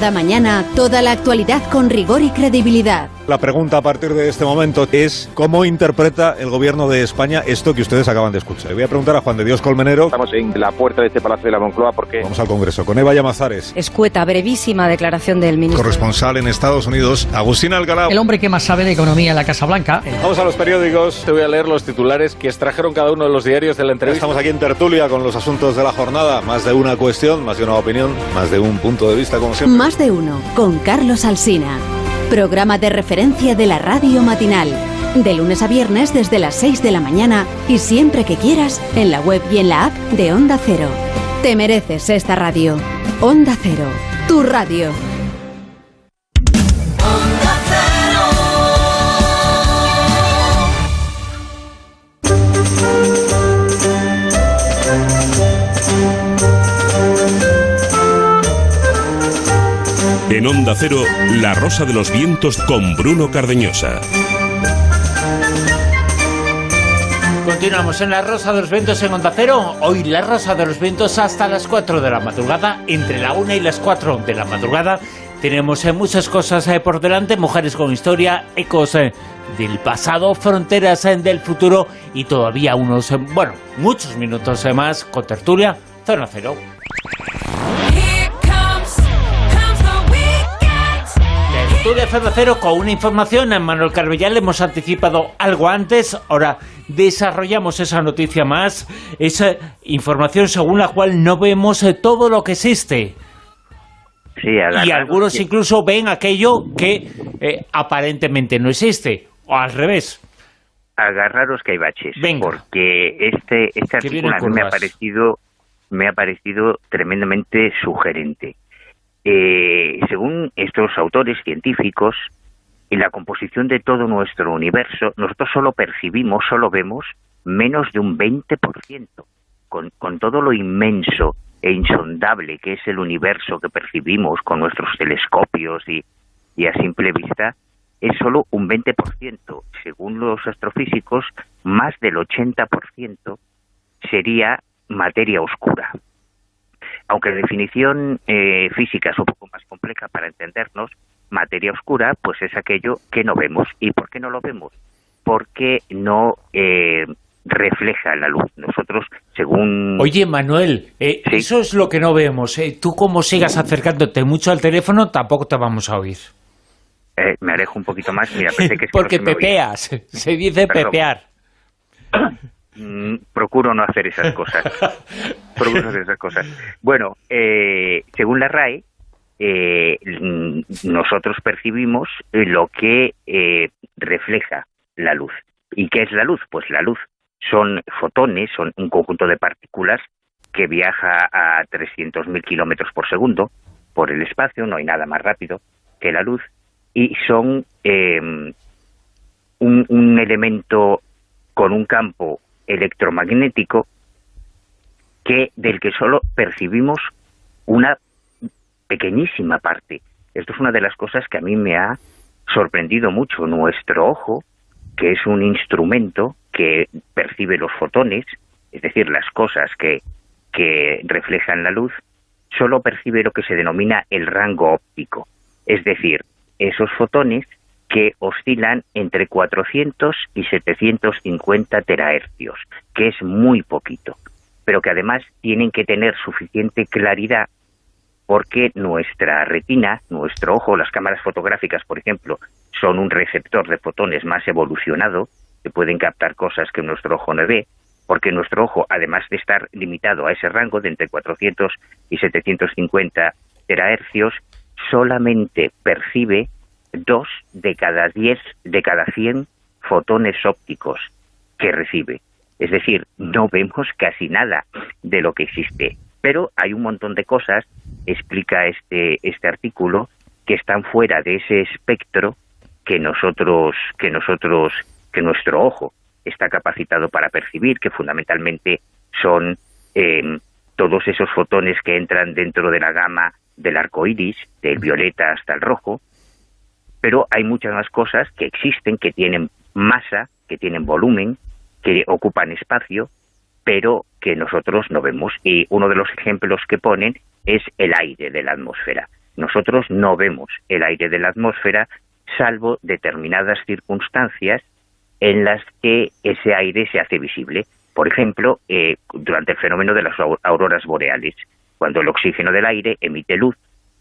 Cada mañana, toda la actualidad con rigor y credibilidad. La pregunta a partir de este momento es ¿cómo interpreta el gobierno de España esto que ustedes acaban de escuchar? Le voy a preguntar a Juan de Dios Colmenero. Estamos en la puerta de este Palacio de la Moncloa porque... Vamos al Congreso con Eva Llamazares. Escueta, brevísima declaración del ministro. Corresponsal en Estados Unidos, Agustín Alcalá. El hombre que más sabe de economía en la Casa Blanca. Vamos a los periódicos. Te voy a leer los titulares que extrajeron cada uno de los diarios de la entrevista. Estamos aquí en tertulia con los asuntos de la jornada. Más de una cuestión, más de una opinión, más de un punto de vista, como siempre. Más de uno, con Carlos Alsina. Programa de referencia de la radio matinal. De lunes a viernes desde las 6 de la mañana y siempre que quieras en la web y en la app de Onda Cero. Te mereces esta radio. Onda Cero, tu radio. En Onda Cero, La Rosa de los Vientos con Bruno Cardeñosa. Continuamos en La Rosa de los Vientos en Onda Cero. Hoy La Rosa de los Vientos hasta las 4 de la madrugada. Entre la 1 y las 4 de la madrugada tenemos muchas cosas por delante. Mujeres con historia, ecos del pasado, fronteras del futuro y todavía muchos minutos más con tertulia Zona Cero. Tertulia Zona Cero con una información. A Manuel Carvellal le hemos anticipado algo antes. Ahora desarrollamos esa noticia más. Esa información según la cual no vemos todo lo que existe. Sí, y algunos incluso ven aquello que aparentemente no existe. O al revés. Agarraros que hay baches. Venga. Porque este artículo a mí me ha parecido tremendamente sugerente. Según estos autores científicos, en la composición de todo nuestro universo, nosotros solo vemos menos de un 20%, con todo lo inmenso e insondable que es el universo que percibimos con nuestros telescopios y a simple vista, es solo un 20%. Según los astrofísicos, más del 80% sería materia oscura. Aunque la definición física es un poco más compleja para entendernos, materia oscura pues es aquello que no vemos. ¿Y por qué no lo vemos? Porque no refleja la luz. Nosotros, según... Oye, Manuel, ¿sí? Eso es lo que no vemos. Tú como sigas acercándote mucho al teléfono, tampoco te vamos a oír. Me alejo un poquito más. Mira, pensé que porque pepeas. Se dice Perdón. Pepear. Procuro no hacer esas cosas. Bueno, según la RAE, nosotros percibimos lo que refleja la luz. ¿Y qué es la luz? Pues la luz son fotones, son un conjunto de partículas que viaja a 300.000 kilómetros por segundo por el espacio. No hay nada más rápido que la luz. Y son un elemento con un campo electromagnético del que solo percibimos una pequeñísima parte. Esto es una de las cosas que a mí me ha sorprendido mucho. Nuestro ojo, que es un instrumento que percibe los fotones, es decir, las cosas que reflejan la luz, solo percibe lo que se denomina el rango óptico, es decir, esos fotones que oscilan entre 400 y 750 terahercios, que es muy poquito, pero que además tienen que tener suficiente claridad porque nuestra retina, nuestro ojo, las cámaras fotográficas, por ejemplo, son un receptor de fotones más evolucionado, que pueden captar cosas que nuestro ojo no ve, porque nuestro ojo, además de estar limitado a ese rango de entre 400 y 750 terahercios, solamente percibe 2 de cada 100 fotones ópticos que recibe. Es decir, no vemos casi nada de lo que existe. Pero hay un montón de cosas, explica este artículo, que están fuera de ese espectro que nuestro ojo está capacitado para percibir, que fundamentalmente son todos esos fotones que entran dentro de la gama del arco iris, del violeta hasta el rojo. Pero hay muchas más cosas que existen, que tienen masa, que tienen volumen, que ocupan espacio, pero que nosotros no vemos. Y uno de los ejemplos que ponen es el aire de la atmósfera. Nosotros no vemos el aire de la atmósfera salvo determinadas circunstancias en las que ese aire se hace visible. Por ejemplo, durante el fenómeno de las auroras boreales, cuando el oxígeno del aire emite luz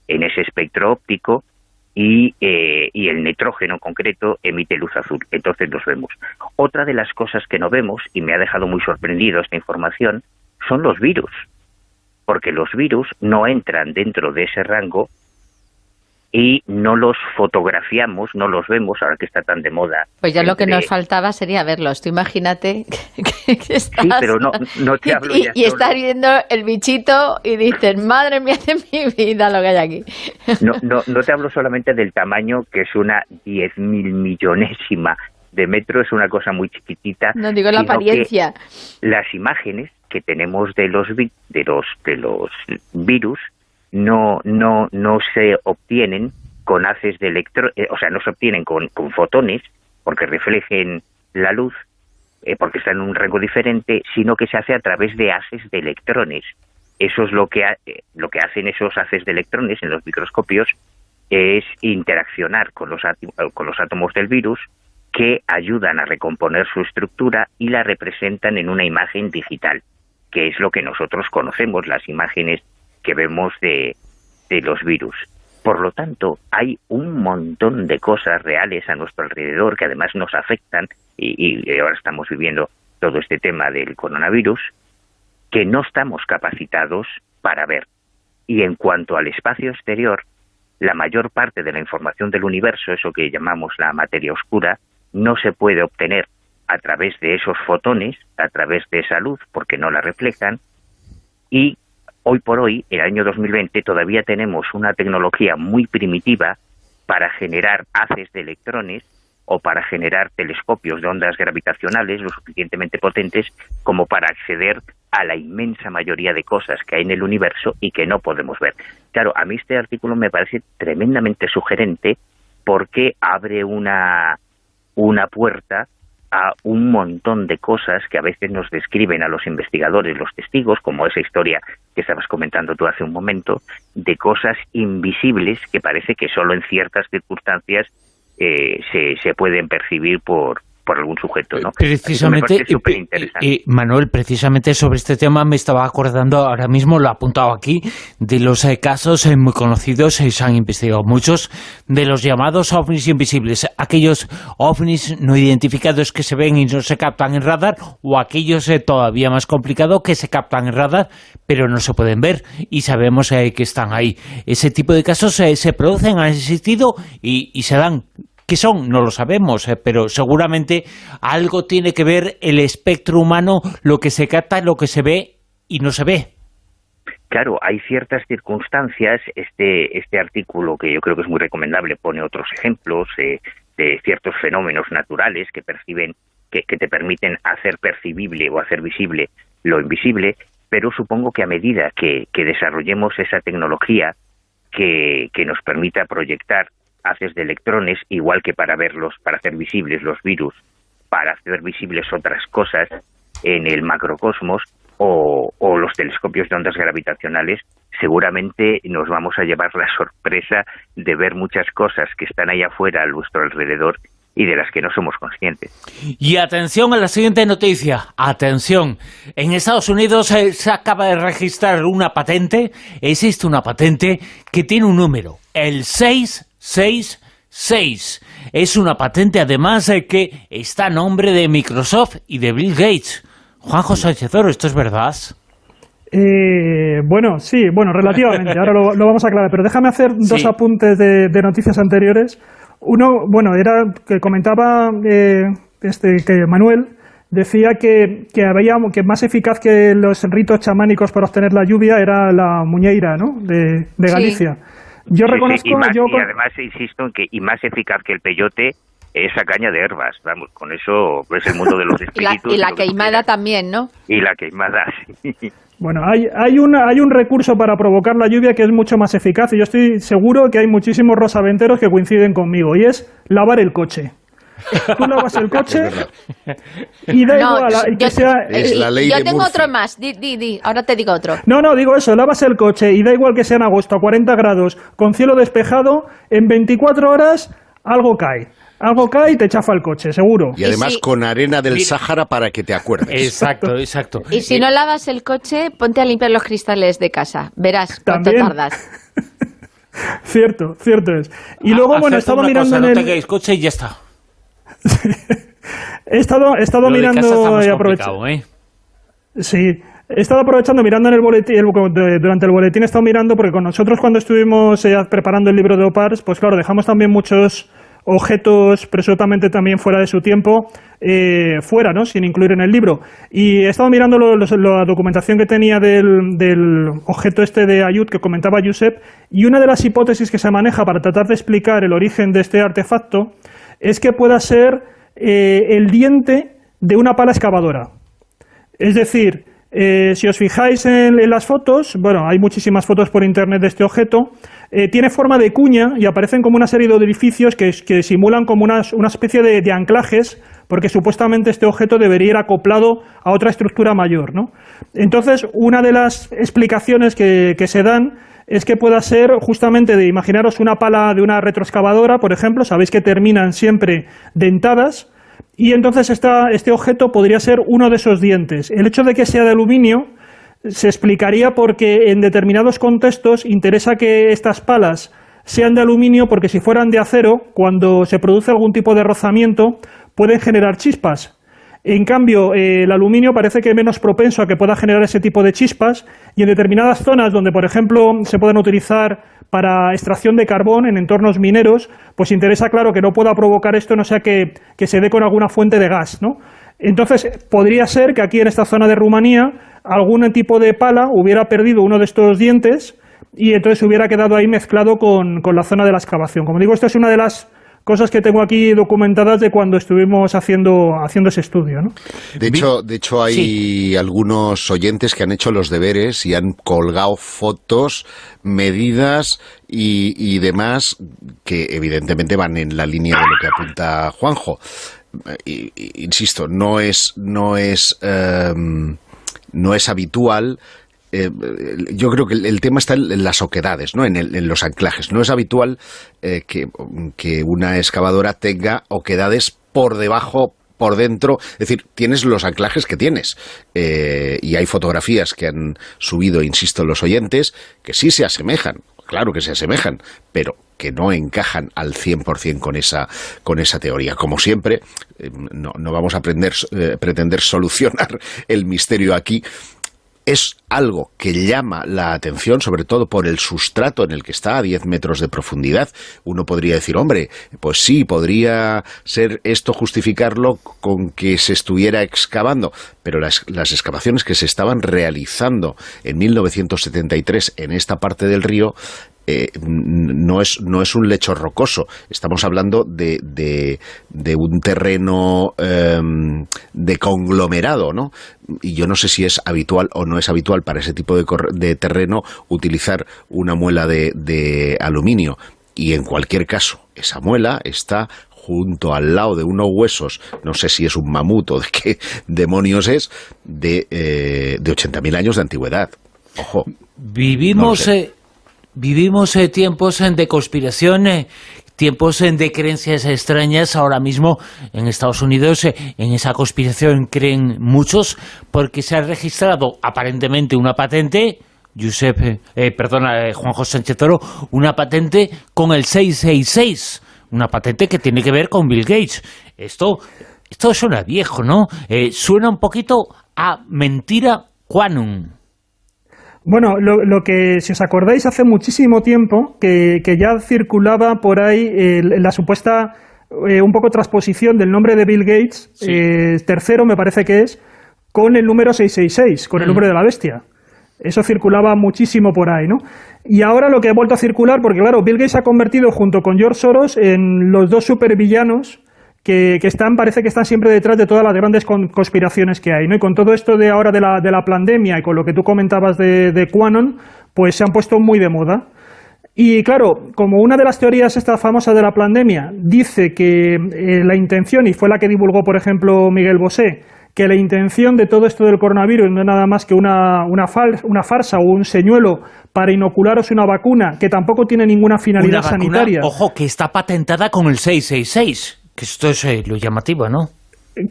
en ese espectro óptico y el nitrógeno en concreto emite luz azul. Entonces los vemos. Otra de las cosas que no vemos, y me ha dejado muy sorprendido esta información, son los virus. Porque los virus no entran dentro de ese rango y no los fotografiamos, no los vemos, ahora que está tan de moda. Pues ya lo que nos faltaba sería verlos. Tú imagínate que estás... Sí, pero no te hablo ya y estás viendo el bichito y dices, madre mía de mi vida lo que hay aquí. No te hablo solamente del tamaño, que es una 10.000 millonésima de metro, es una cosa muy chiquitita. No digo la apariencia. Las imágenes que tenemos de los virus no se obtienen con haces de electrones, o sea, no se obtienen con fotones, porque reflejen la luz, porque están en un rango diferente, sino que se hace a través de haces de electrones. Eso es lo que hacen esos haces de electrones en los microscopios, es interaccionar con los átomos del virus, que ayudan a recomponer su estructura y la representan en una imagen digital, que es lo que nosotros conocemos, las imágenes que vemos de los virus. Por lo tanto, hay un montón de cosas reales a nuestro alrededor que además nos afectan, y ahora estamos viviendo todo este tema del coronavirus, que no estamos capacitados para ver. Y en cuanto al espacio exterior, la mayor parte de la información del universo, eso que llamamos la materia oscura, no se puede obtener a través de esos fotones, a través de esa luz, porque no la reflejan, y hoy por hoy, en el año 2020, todavía tenemos una tecnología muy primitiva para generar haces de electrones o para generar telescopios de ondas gravitacionales lo suficientemente potentes como para acceder a la inmensa mayoría de cosas que hay en el universo y que no podemos ver. Claro, a mí este artículo me parece tremendamente sugerente porque abre una puerta a un montón de cosas que a veces nos describen a los investigadores, los testigos, como esa historia que estabas comentando tú hace un momento, de cosas invisibles que parece que solo en ciertas circunstancias se pueden percibir por algún sujeto, ¿no? Precisamente, Manuel, precisamente sobre este tema me estaba acordando ahora mismo, lo he apuntado aquí, de los casos muy conocidos, se han investigado muchos, de los llamados ovnis invisibles, aquellos ovnis no identificados que se ven y no se captan en radar, o aquellos todavía más complicados que se captan en radar, pero no se pueden ver y sabemos que están ahí. Ese tipo de casos se producen, han existido y se dan. ¿Qué son? No lo sabemos, pero seguramente algo tiene que ver el espectro humano, lo que se capta, lo que se ve y no se ve. Claro, hay ciertas circunstancias, este artículo, que yo creo que es muy recomendable, pone otros ejemplos de ciertos fenómenos naturales que te permiten hacer percibible o hacer visible lo invisible, pero supongo que a medida que desarrollemos esa tecnología que nos permita proyectar haces de electrones, igual que para verlos, para hacer visibles los virus, para hacer visibles otras cosas en el macrocosmos o los telescopios de ondas gravitacionales, seguramente nos vamos a llevar la sorpresa de ver muchas cosas que están allá afuera a nuestro alrededor y de las que no somos conscientes. Y atención a la siguiente noticia, atención, en Estados Unidos se acaba de registrar una patente, existe una patente que tiene un número, el 666. Es una patente además que está a nombre de Microsoft y de Bill Gates. Juanjo Sánchez Oro, ¿esto es verdad? Bueno, sí, relativamente, ahora lo vamos a aclarar, pero déjame hacer dos apuntes de noticias anteriores. Uno, era que comentaba que Manuel decía que más eficaz que los ritos chamánicos para obtener la lluvia era la muñeira, ¿no?, de Galicia. Sí. Yo reconozco... Y además insisto en que más eficaz que el peyote esa caña de herbas, vamos, con eso es el mundo de los espíritus. y la queimada también, ¿no? Y la queimada, sí. Bueno, hay un recurso para provocar la lluvia que es mucho más eficaz y yo estoy seguro que hay muchísimos rosaventeros que coinciden conmigo y es lavar el coche. Tú lavas el coche y da igual que sea... Es la ley yo de tengo Murphy. otro más, ahora te digo otro. No, digo eso, lavas el coche y da igual que sea en agosto a 40 grados, con cielo despejado, en 24 horas algo cae. Algo cae y te chafa el coche, seguro. Y además con arena del Sáhara para que te acuerdes. Exacto. Y si no lavas el coche, ponte a limpiar los cristales de casa. Verás cuánto tardas. Cierto es. Y luego, he estado mirando no tengáis coche y ya está. He estado mirando y aprovechando. Sí, he estado aprovechando mirando en el boletín, durante el boletín he estado mirando porque con nosotros cuando estuvimos preparando el libro de Opars, pues claro, dejamos también muchos objetos presuntamente también fuera de su tiempo, fuera, ¿no? Sin incluir en el libro. Y he estado mirando la documentación que tenía del objeto este de Ayud que comentaba Josep, y una de las hipótesis que se maneja para tratar de explicar el origen de este artefacto es que pueda ser el diente de una pala excavadora. Es decir, si os fijáis en las fotos, bueno, hay muchísimas fotos por internet de este objeto, tiene forma de cuña y aparecen como una serie de orificios que simulan como una especie de anclajes, porque supuestamente este objeto debería ir acoplado a otra estructura mayor, ¿no? Entonces, una de las explicaciones que se dan es que pueda ser justamente de imaginaros una pala de una retroexcavadora, por ejemplo, sabéis que terminan siempre dentadas, y entonces este objeto podría ser uno de esos dientes. El hecho de que sea de aluminio se explicaría porque en determinados contextos interesa que estas palas sean de aluminio porque si fueran de acero, cuando se produce algún tipo de rozamiento, pueden generar chispas. En cambio, el aluminio parece que es menos propenso a que pueda generar ese tipo de chispas y en determinadas zonas donde, por ejemplo, se pueden utilizar para extracción de carbón en entornos mineros, pues interesa, claro, que no pueda provocar esto, no sea que se dé con alguna fuente de gas, ¿no? Entonces, podría ser que aquí en esta zona de Rumanía algún tipo de pala hubiera perdido uno de estos dientes y entonces hubiera quedado ahí mezclado con la zona de la excavación. Como digo, esto es una de las cosas que tengo aquí documentadas de cuando estuvimos haciendo ese estudio, ¿no? De hecho hay algunos oyentes que han hecho los deberes y han colgado fotos, medidas y demás que evidentemente van en la línea de lo que apunta Juanjo. Insisto, no es habitual. Yo creo que el tema está en las oquedades, ¿no? En los anclajes. No es habitual que una excavadora tenga oquedades por debajo, por dentro. Es decir, tienes los anclajes que tienes. Y hay fotografías que han subido, insisto, los oyentes, que sí se asemejan. Claro que se asemejan, pero que no encajan al 100% con esa teoría. Como siempre, no vamos a pretender solucionar el misterio aquí. Es algo que llama la atención, sobre todo por el sustrato en el que está, a 10 metros de profundidad. Uno podría decir, hombre, pues sí, podría ser esto justificarlo con que se estuviera excavando, pero las excavaciones que se estaban realizando en 1973 en esta parte del río no es un lecho rocoso. Estamos hablando de un terreno de conglomerado, ¿no? Y yo no sé si es habitual o no es habitual para ese tipo de terreno utilizar una muela de aluminio. Y en cualquier caso, esa muela está junto al lado de unos huesos, no sé si es un mamut o de qué demonios es, de 80.000 años de antigüedad. Ojo. Vivimos tiempos de conspiración, tiempos de creencias extrañas. Ahora mismo en Estados Unidos en esa conspiración creen muchos porque se ha registrado aparentemente una patente, Juanjo Sánchez Oro, una patente con el 666, una patente que tiene que ver con Bill Gates. Esto suena viejo, ¿no? Suena un poquito a mentira quantum. Bueno, lo que, si os acordáis, hace muchísimo tiempo que ya circulaba por ahí la supuesta un poco transposición del nombre de Bill Gates, sí. Tercero me parece que es, con el número 666, con el número de la bestia. Eso circulaba muchísimo por ahí, ¿no? Y ahora lo que ha vuelto a circular, porque claro, Bill Gates se ha convertido junto con George Soros en los dos supervillanos que parece que están siempre detrás de todas las grandes conspiraciones que hay, ¿no? Y con todo esto de ahora de la pandemia y con lo que tú comentabas de QAnon, pues se han puesto muy de moda. Y claro, como una de las teorías estas famosas de la pandemia dice que la intención, y fue la que divulgó, por ejemplo, Miguel Bosé, que la intención de todo esto del coronavirus no es nada más que una farsa o un señuelo para inocularos una vacuna que tampoco tiene ninguna finalidad sanitaria. Ojo, que está patentada con el 666, que esto es lo llamativo, ¿no?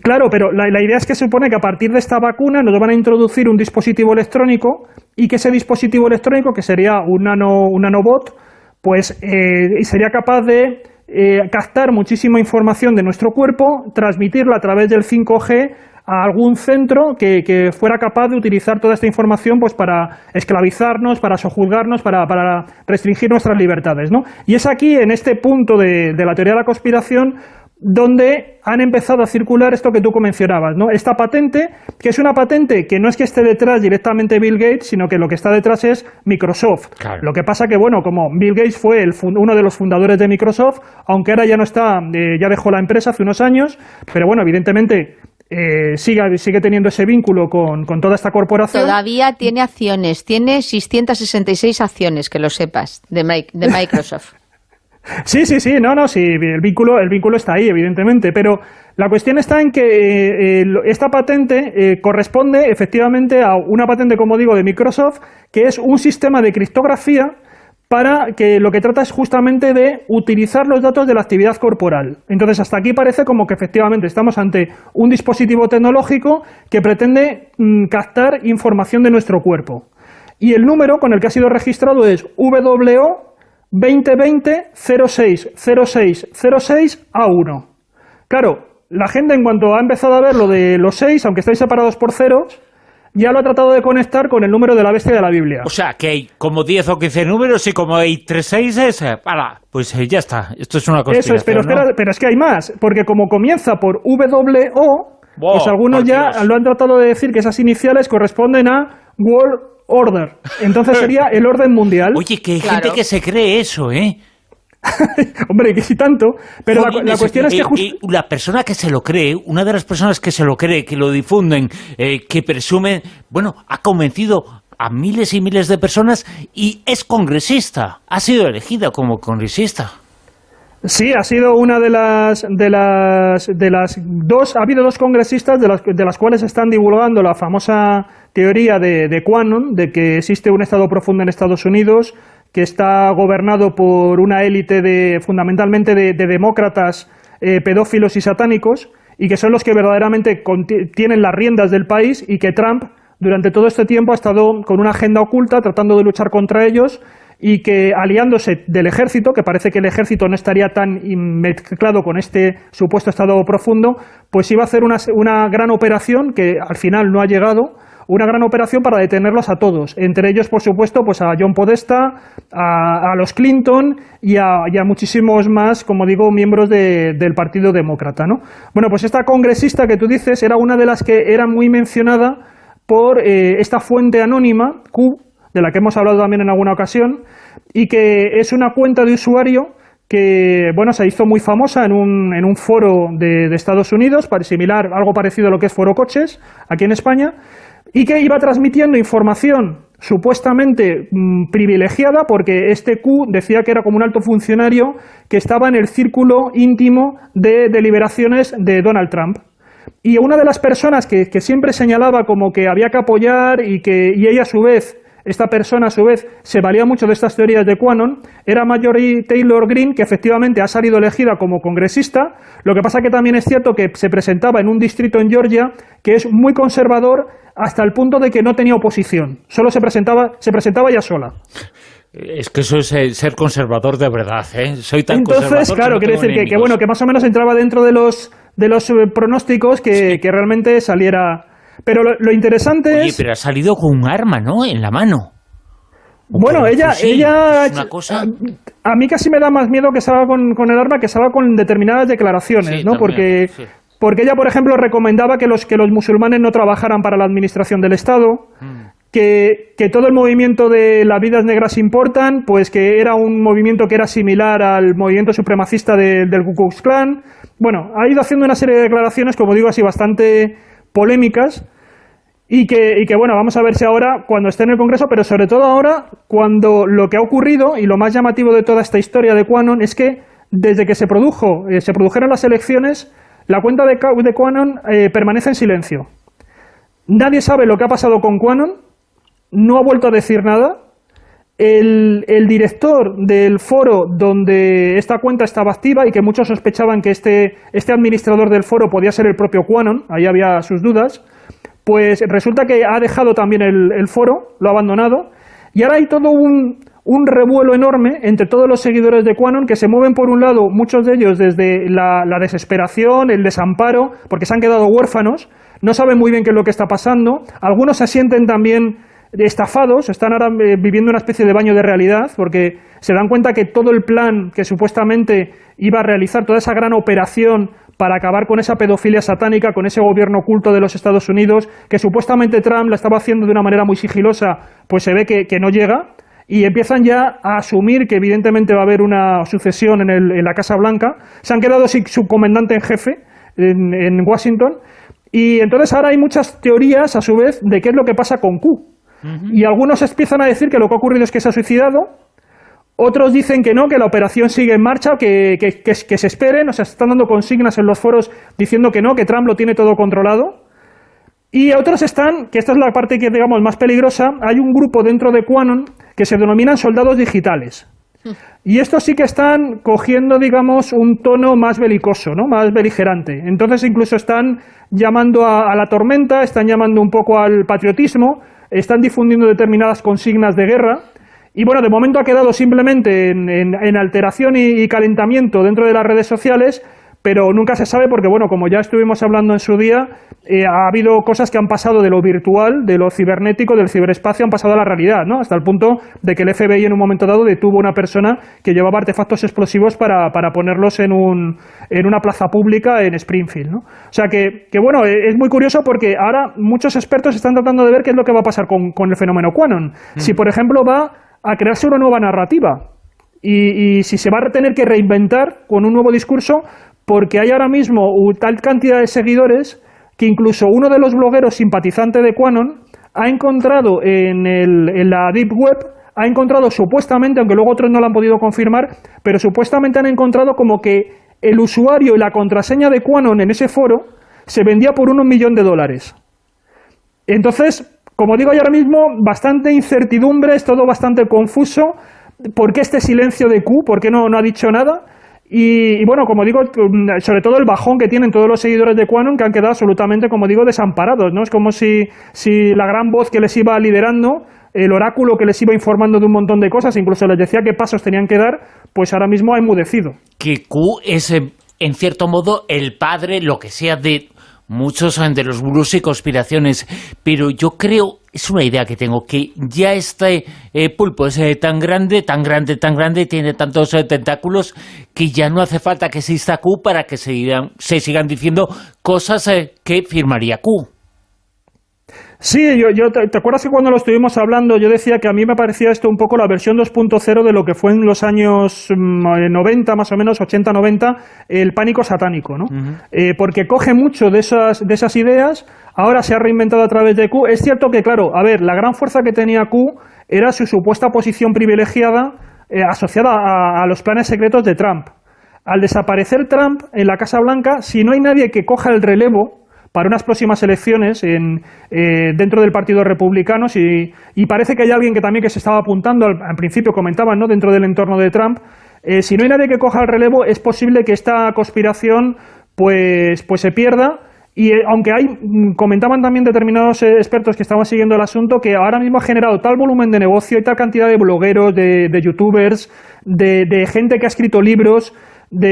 Claro, pero la idea es que se supone que a partir de esta vacuna nos van a introducir un dispositivo electrónico y que ese dispositivo electrónico, que sería un nanobot, pues sería capaz de captar muchísima información de nuestro cuerpo, transmitirla a través del 5G a algún centro que fuera capaz de utilizar toda esta información pues para esclavizarnos, para sojuzgarnos, para restringir nuestras libertades, ¿no? Y es aquí, en este punto de la teoría de la conspiración, donde han empezado a circular esto que tú mencionabas, ¿no? Esta patente, que es una patente que no es que esté detrás directamente Bill Gates, sino que lo que está detrás es Microsoft. Claro. Lo que pasa que, bueno, como Bill Gates fue uno de los fundadores de Microsoft, aunque ahora ya no está, ya dejó la empresa hace unos años, pero bueno, evidentemente sigue teniendo ese vínculo con toda esta corporación. Todavía tiene acciones, tiene 666 acciones, que lo sepas, de Microsoft. Sí, sí, el vínculo está ahí, evidentemente, pero la cuestión está en que esta patente corresponde efectivamente a una patente, como digo, de Microsoft, que es un sistema de criptografía para que lo que trata es justamente de utilizar los datos de la actividad corporal. Entonces, hasta aquí parece como que efectivamente estamos ante un dispositivo tecnológico que pretende captar información de nuestro cuerpo. Y el número con el que ha sido registrado es WO 2020-06-06-06-A1. Claro, la gente en cuanto ha empezado a ver lo de los 6, aunque estáis separados por ceros, ya lo ha tratado de conectar con el número de la bestia de la Biblia. O sea, que hay como 10 o 15 números y como hay 3 6, pues ya está. Esto es una conspiración, eso es, pero es que hay más, porque como comienza por WO, pues algunos ya lo han tratado de decir que esas iniciales corresponden a World Order. Entonces sería el orden mundial. Oye, que hay gente que se cree eso, ¿eh? Hombre, que sí tanto. Pero la cuestión es que la persona que se lo cree, una de las personas que se lo cree, que lo difunden, que presumen, bueno, ha convencido a miles y miles de personas y es congresista. Ha sido elegida como congresista. Sí, ha sido una de las dos. Ha habido dos congresistas de las cuales están divulgando la famosa teoría de QAnon, de que existe un estado profundo en Estados Unidos que está gobernado por una élite fundamentalmente de demócratas, pedófilos y satánicos, y que son los que verdaderamente tienen las riendas del país, y que Trump durante todo este tiempo ha estado con una agenda oculta tratando de luchar contra ellos, y que aliándose del ejército, que parece que el ejército no estaría tan mezclado con este supuesto estado profundo, pues iba a hacer una gran operación que al final no ha llegado, una gran operación para detenerlos a todos, entre ellos, por supuesto, pues a John Podesta, a los Clinton y a muchísimos más, como digo, miembros del Partido Demócrata, ¿no? Bueno, pues esta congresista que tú dices era una de las que era muy mencionada por esta fuente anónima, Q, de la que hemos hablado también en alguna ocasión, y que es una cuenta de usuario que, bueno, se hizo muy famosa en un foro de Estados Unidos, algo parecido a lo que es Foro Coches, aquí en España, y que iba transmitiendo información supuestamente privilegiada, porque este Q decía que era como un alto funcionario que estaba en el círculo íntimo de deliberaciones de Donald Trump. Y una de las personas que siempre señalaba como que había que apoyar y ella a su vez, esta persona a su vez se valía mucho de estas teorías de QAnon, era Marjorie Taylor Greene, que efectivamente ha salido elegida como congresista. Lo que pasa que también es cierto que se presentaba en un distrito en Georgia que es muy conservador hasta el punto de que no tenía oposición, solo se presentaba ella sola. Es que eso es ser conservador de verdad, ¿eh? Soy tan Entonces, conservador. claro, quiere decir que bueno, que más o menos entraba dentro de los pronósticos que realmente saliera. Pero lo interesante es... pero ha salido con un arma, ¿no?, en la mano. Bueno, ella es una cosa... a mí casi me da más miedo que salga con el arma que salga con determinadas declaraciones, ¿no? También, porque ella, por ejemplo, recomendaba que los musulmanes no trabajaran para la administración del Estado, que todo el movimiento de las vidas negras importan, pues que era un movimiento que era similar al movimiento supremacista del Ku Klux Klan. Bueno, ha ido haciendo una serie de declaraciones, como digo, así bastante polémicas, Y que, bueno, vamos a ver si ahora, cuando esté en el Congreso, pero sobre todo ahora, cuando lo que ha ocurrido, y lo más llamativo de toda esta historia de QAnon, es que desde que se produjeron las elecciones, la cuenta de QAnon permanece en silencio. Nadie sabe lo que ha pasado con QAnon, no ha vuelto a decir nada. El director del foro donde esta cuenta estaba activa y que muchos sospechaban que este administrador del foro podía ser el propio QAnon, ahí había sus dudas, pues resulta que ha dejado también el foro, lo ha abandonado, y ahora hay todo un revuelo enorme entre todos los seguidores de QAnon que se mueven por un lado, muchos de ellos desde la desesperación, el desamparo, porque se han quedado huérfanos, no saben muy bien qué es lo que está pasando, algunos se sienten también estafados, están ahora viviendo una especie de baño de realidad, porque se dan cuenta que todo el plan que supuestamente iba a realizar, toda esa gran operación para acabar con esa pedofilia satánica, con ese gobierno oculto de los Estados Unidos, que supuestamente Trump la estaba haciendo de una manera muy sigilosa, pues se ve que no llega, y empiezan ya a asumir que evidentemente va a haber una sucesión en la Casa Blanca. Se han quedado sin su comandante en jefe en Washington, y entonces ahora hay muchas teorías, a su vez, de qué es lo que pasa con Q. Y algunos empiezan a decir que lo que ha ocurrido es que se ha suicidado, otros dicen que no, que la operación sigue en marcha, que se esperen, o sea, se están dando consignas en los foros diciendo que no, que Trump lo tiene todo controlado. Y otros están, que esta es la parte que digamos más peligrosa, hay un grupo dentro de QAnon que se denominan soldados digitales. Y estos sí que están cogiendo, digamos, un tono más belicoso, ¿no? Más beligerante. Entonces incluso están llamando a la tormenta, están llamando un poco al patriotismo, están difundiendo determinadas consignas de guerra. Y bueno, de momento ha quedado simplemente en alteración y calentamiento dentro de las redes sociales, pero nunca se sabe porque, bueno, como ya estuvimos hablando en su día, ha habido cosas que han pasado de lo virtual, de lo cibernético, del ciberespacio, han pasado a la realidad, ¿no? Hasta el punto de que el FBI en un momento dado detuvo a una persona que llevaba artefactos explosivos para ponerlos en una plaza pública en Springfield, ¿no? O sea que bueno, es muy curioso porque ahora muchos expertos están tratando de ver qué es lo que va a pasar con el fenómeno QAnon. Si, por ejemplo, va a crearse una nueva narrativa y si se va a tener que reinventar con un nuevo discurso, porque hay ahora mismo tal cantidad de seguidores que incluso uno de los blogueros simpatizantes de QAnon ha encontrado en la Deep Web, ha encontrado supuestamente, aunque luego otros no lo han podido confirmar, pero supuestamente han encontrado como que el usuario y la contraseña de QAnon en ese foro se vendía por $1 millón. Entonces, como digo, hay ahora mismo bastante incertidumbre, es todo bastante confuso. ¿Por qué este silencio de Q? ¿Por qué no ha dicho nada? Y bueno, como digo, sobre todo el bajón que tienen todos los seguidores de QAnon, que han quedado absolutamente, como digo, desamparados, ¿no? Es como si la gran voz que les iba liderando, el oráculo que les iba informando de un montón de cosas, incluso les decía qué pasos tenían que dar, pues ahora mismo ha enmudecido. Que Q es, en cierto modo, el padre, lo que sea, de muchos de los gurús y conspiraciones, pero yo creo, es una idea que tengo, que ya este pulpo es tan grande, tiene tantos tentáculos, que ya no hace falta que exista Q para que se sigan diciendo cosas que firmaría Q. Sí, ¿te acuerdas que cuando lo estuvimos hablando yo decía que a mí me parecía esto un poco la versión 2.0 de lo que fue en los años 90, más o menos, 80-90, el pánico satánico, ¿no? Porque coge mucho de esas ideas, ahora se ha reinventado a través de Q. Es cierto que, claro, a ver, la gran fuerza que tenía Q era su supuesta posición privilegiada asociada a los planes secretos de Trump. Al desaparecer Trump en la Casa Blanca, si no hay nadie que coja el relevo para unas próximas elecciones dentro del Partido Republicano, y parece que hay alguien que también que se estaba apuntando, al principio comentaban, ¿no?, dentro del entorno de Trump, si no hay nadie que coja el relevo, es posible que esta conspiración pues se pierda. Y aunque comentaban también determinados expertos que estaban siguiendo el asunto, que ahora mismo ha generado tal volumen de negocio y tal cantidad de blogueros, de youtubers, de gente que ha escrito libros,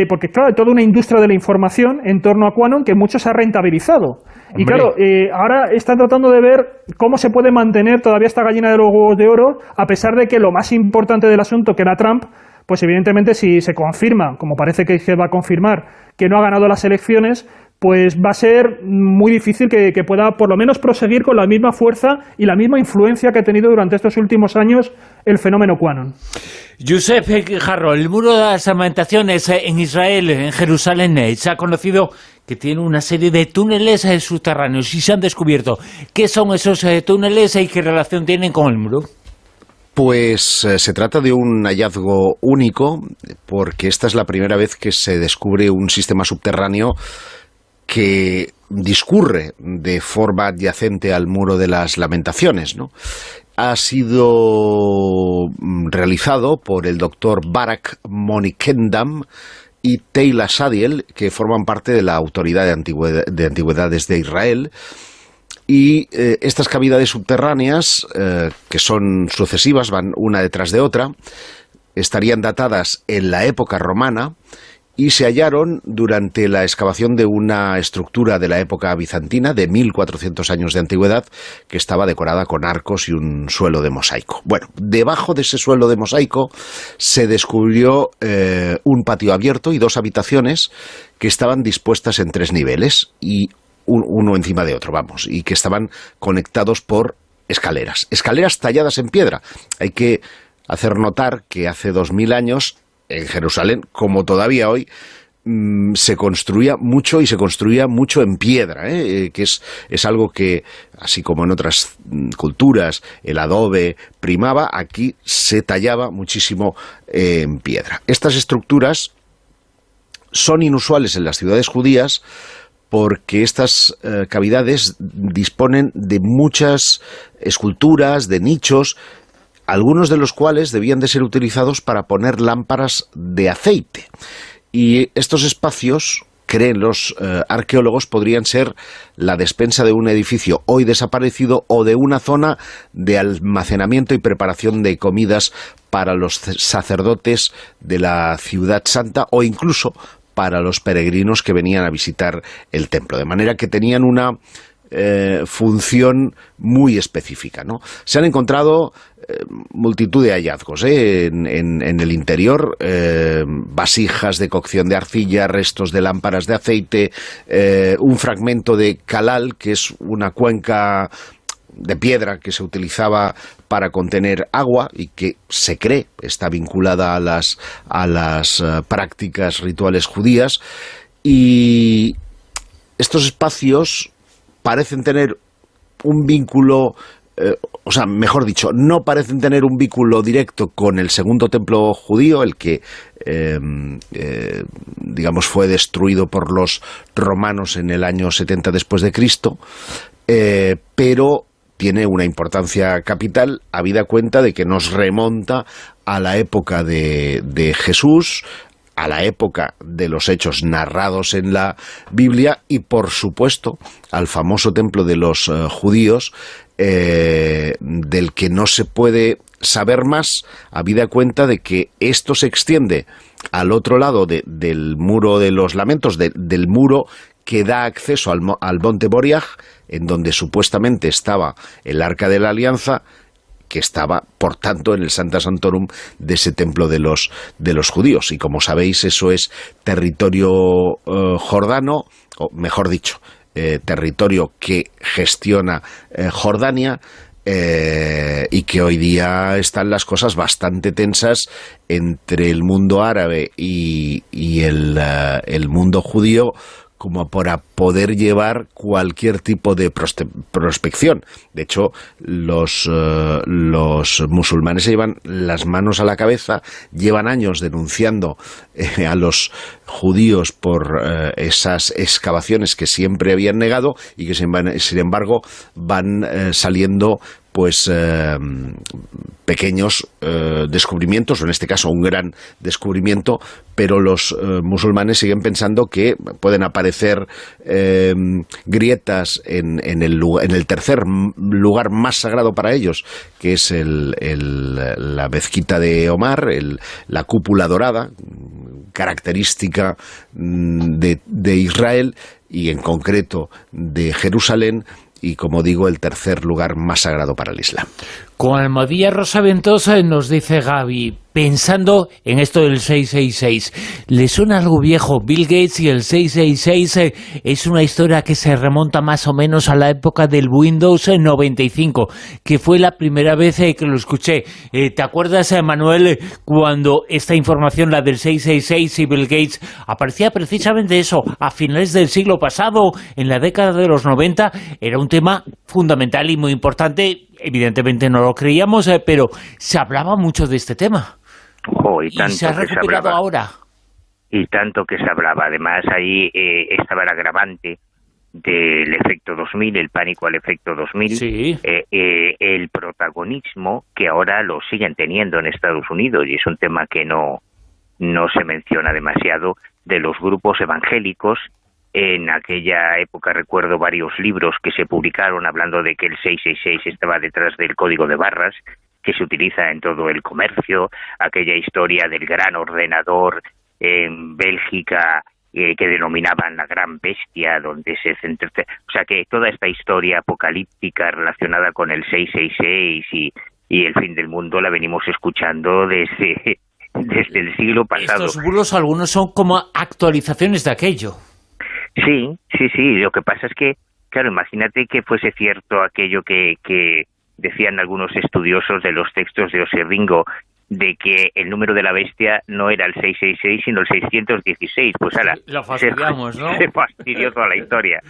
porque claro, hay toda una industria de la información en torno a QAnon que mucho se ha rentabilizado. Hombre. Y claro, ahora están tratando de ver cómo se puede mantener todavía esta gallina de los huevos de oro, a pesar de que lo más importante del asunto, que era Trump, pues evidentemente si se confirma, como parece que se va a confirmar, que no ha ganado las elecciones, pues va a ser muy difícil que pueda por lo menos proseguir con la misma fuerza y la misma influencia que ha tenido durante estos últimos años el fenómeno QAnon. Josep Guijarro, el muro de las lamentaciones en Israel, en Jerusalén, se ha conocido que tiene una serie de túneles subterráneos y se han descubierto. ¿Qué son esos túneles y qué relación tienen con el muro? Pues se trata de un hallazgo único, porque esta es la primera vez que se descubre un sistema subterráneo que discurre de forma adyacente al muro de las lamentaciones, ¿no? Ha sido realizado por el doctor Barak Monikendam y Teila Sadiel, que forman parte de la Autoridad de Antigüedades de Israel. Y estas cavidades subterráneas, que son sucesivas, van una detrás de otra, estarían datadas en la época romana y se hallaron durante la excavación de una estructura de la época bizantina de 1400 años de antigüedad, que estaba decorada con arcos y un suelo de mosaico. Bueno, debajo de ese suelo de mosaico se descubrió un patio abierto y dos habitaciones que estaban dispuestas en 3 niveles y uno encima de otro, vamos, y que estaban conectados por escaleras talladas en piedra. Hay que hacer notar que hace 2000 años en Jerusalén, como todavía hoy, se construía mucho en piedra, que es algo que, así como en otras culturas el adobe primaba, aquí se tallaba muchísimo en piedra. Estas estructuras son inusuales en las ciudades judías porque estas cavidades disponen de muchas esculturas, de nichos, algunos de los cuales debían de ser utilizados para poner lámparas de aceite. Y estos espacios, creen los arqueólogos, podrían ser la despensa de un edificio hoy desaparecido o de una zona de almacenamiento y preparación de comidas para los sacerdotes de la Ciudad Santa o incluso para los peregrinos que venían a visitar el templo. De manera que tenían una función muy específica, ¿no? Se han encontrado multitud de hallazgos en el interior, vasijas de cocción de arcilla, restos de lámparas de aceite, un fragmento de calal, que es una cuenca de piedra que se utilizaba para contener agua y que se cree está vinculada a las prácticas rituales judías. Y estos espacios parecen tener un vínculo, o sea, mejor dicho, no parecen tener un vínculo directo con el segundo templo judío, el que, digamos, fue destruido por los romanos en el año 70 después de Cristo, pero tiene una importancia capital, habida cuenta de que nos remonta a la época de Jesús, a la época de los hechos narrados en la Biblia y, por supuesto, al famoso templo de los judíos, del que no se puede saber más, habida cuenta de que esto se extiende al otro lado del muro de los lamentos, del muro que da acceso al monte Moriah, en donde supuestamente estaba el Arca de la Alianza, que estaba, por tanto, en el Sancta Sanctorum de ese templo de los judíos. Y como sabéis, eso es territorio jordano, o mejor dicho, territorio que gestiona Jordania, y que hoy día están las cosas bastante tensas entre el mundo árabe y el mundo judío, como para poder llevar cualquier tipo de prospección. De hecho, los musulmanes se llevan las manos a la cabeza, llevan años denunciando a los judíos por esas excavaciones que siempre habían negado y que sin embargo van saliendo pues pequeños descubrimientos, o en este caso un gran descubrimiento, pero los musulmanes siguen pensando que pueden aparecer grietas en el tercer lugar más sagrado para ellos, que es la mezquita de Omar, la cúpula dorada, característica de Israel y en concreto de Jerusalén, y como digo, el tercer lugar más sagrado para el Islam. Con Almohadilla Rosaventosa nos dice Gaby, pensando en esto del 666, ¿le suena algo viejo? Bill Gates y el 666 es una historia que se remonta más o menos a la época del Windows 95, que fue la primera vez que lo escuché. ¿Te acuerdas, Manuel, cuando esta información, la del 666 y Bill Gates, aparecía precisamente eso, a finales del siglo pasado, en la década de los 90? Era un tema fundamental y muy importante. Evidentemente no lo creíamos, pero se hablaba mucho de este tema. Y se ha recuperado ahora. Y tanto que se hablaba. Además, ahí estaba el agravante del efecto 2000, el pánico al efecto 2000, sí. El protagonismo que ahora lo siguen teniendo en Estados Unidos, y es un tema que no se menciona demasiado, de los grupos evangélicos. En aquella época recuerdo varios libros que se publicaron hablando de que el 666 estaba detrás del código de barras que se utiliza en todo el comercio, aquella historia del gran ordenador en Bélgica que denominaban la gran bestia, donde se centra, o sea que toda esta historia apocalíptica relacionada con el 666 y el fin del mundo la venimos escuchando desde el siglo pasado. Estos bulos algunos son como actualizaciones de aquello. Sí. Lo que pasa es que, claro, imagínate que fuese cierto aquello que decían algunos estudiosos de los textos de Oserringo, de que el número de la bestia no era el 666, sino el 616. Pues lo fastidiamos, ¿no? Se fastidió toda la historia.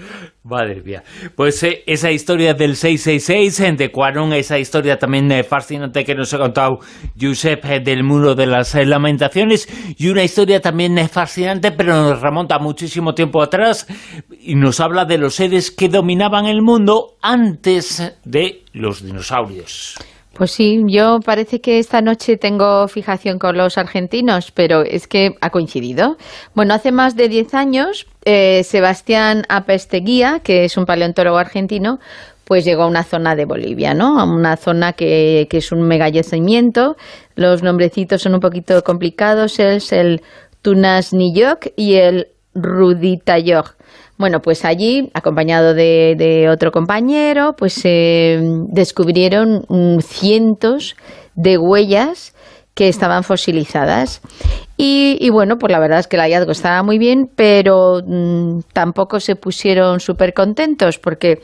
Madre mía. Pues esa historia del 666, de Cuarón, esa historia también fascinante que nos ha contado Josep del Muro de las Lamentaciones, y una historia también fascinante, pero nos remonta muchísimo tiempo atrás, y nos habla de los seres que dominaban el mundo antes de los dinosaurios. Pues sí, yo parece que esta noche tengo fijación con los argentinos, pero es que ha coincidido. Bueno, hace más de 10 años, Sebastián Apesteguía, que es un paleontólogo argentino, pues llegó a una zona de Bolivia, ¿no? A una zona que es un megayacimiento. Los nombrecitos son un poquito complicados, es el Tunasnilloc y el Ruditayoc. Bueno, pues allí, acompañado de otro compañero, pues descubrieron cientos de huellas que estaban fosilizadas. Y bueno, pues la verdad es que el hallazgo estaba muy bien, pero tampoco se pusieron súper contentos, porque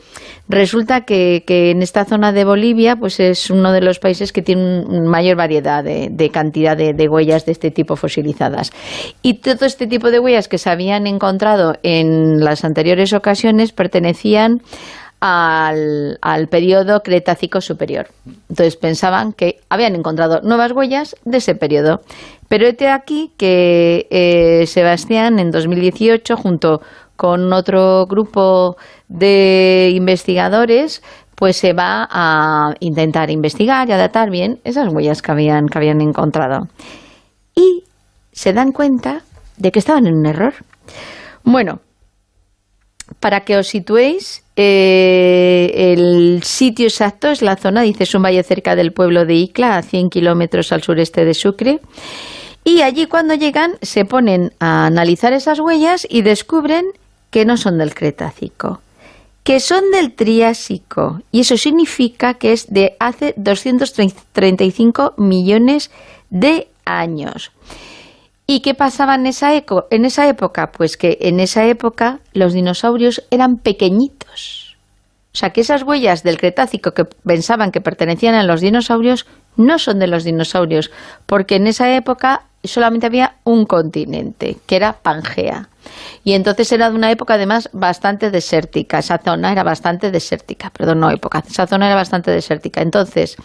resulta que en esta zona de Bolivia pues es uno de los países que tiene mayor variedad de cantidad de huellas de este tipo fosilizadas. Y todo este tipo de huellas que se habían encontrado en las anteriores ocasiones pertenecían al periodo Cretácico superior. Entonces pensaban que habían encontrado nuevas huellas de ese periodo. Pero hete aquí que Sebastián en 2018, junto con otro grupo de investigadores, pues se va a intentar investigar y a datar bien esas huellas que habían encontrado. Y se dan cuenta de que estaban en un error. Bueno, para que os situéis, el sitio exacto es la zona, dice, es un valle cerca del pueblo de Icla, a 100 kilómetros al sureste de Sucre. Y allí cuando llegan se ponen a analizar esas huellas y descubren que no son del Cretácico, que son del Triásico. Y eso significa que es de hace 235 millones de años. ¿Y qué pasaba en esa época? Pues que en esa época los dinosaurios eran pequeñitos. O sea, que esas huellas del Cretácico que pensaban que pertenecían a los dinosaurios no son de los dinosaurios, porque en esa época solamente había un continente, que era Pangea. Y entonces era de una época además bastante desértica. Esa zona era bastante desértica. Esa zona era bastante desértica. Entonces,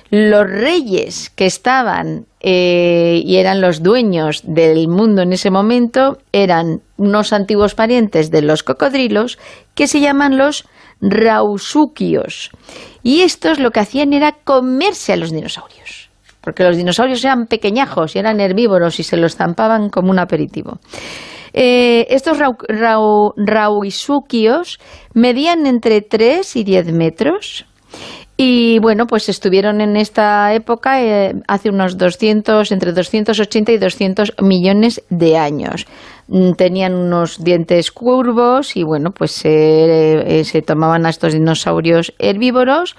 los reyes que estaban y eran los dueños del mundo en ese momento eran unos antiguos parientes de los cocodrilos que se llaman los rausuquios. Y estos lo que hacían era comerse a los dinosaurios, porque los dinosaurios eran pequeñajos y eran herbívoros y se los zampaban como un aperitivo. Estos rauisuquios medían entre 3 y 10 metros. Y bueno, pues estuvieron en esta época hace unos entre 280 y 200 millones de años. Tenían unos dientes curvos y bueno, pues se tomaban a estos dinosaurios herbívoros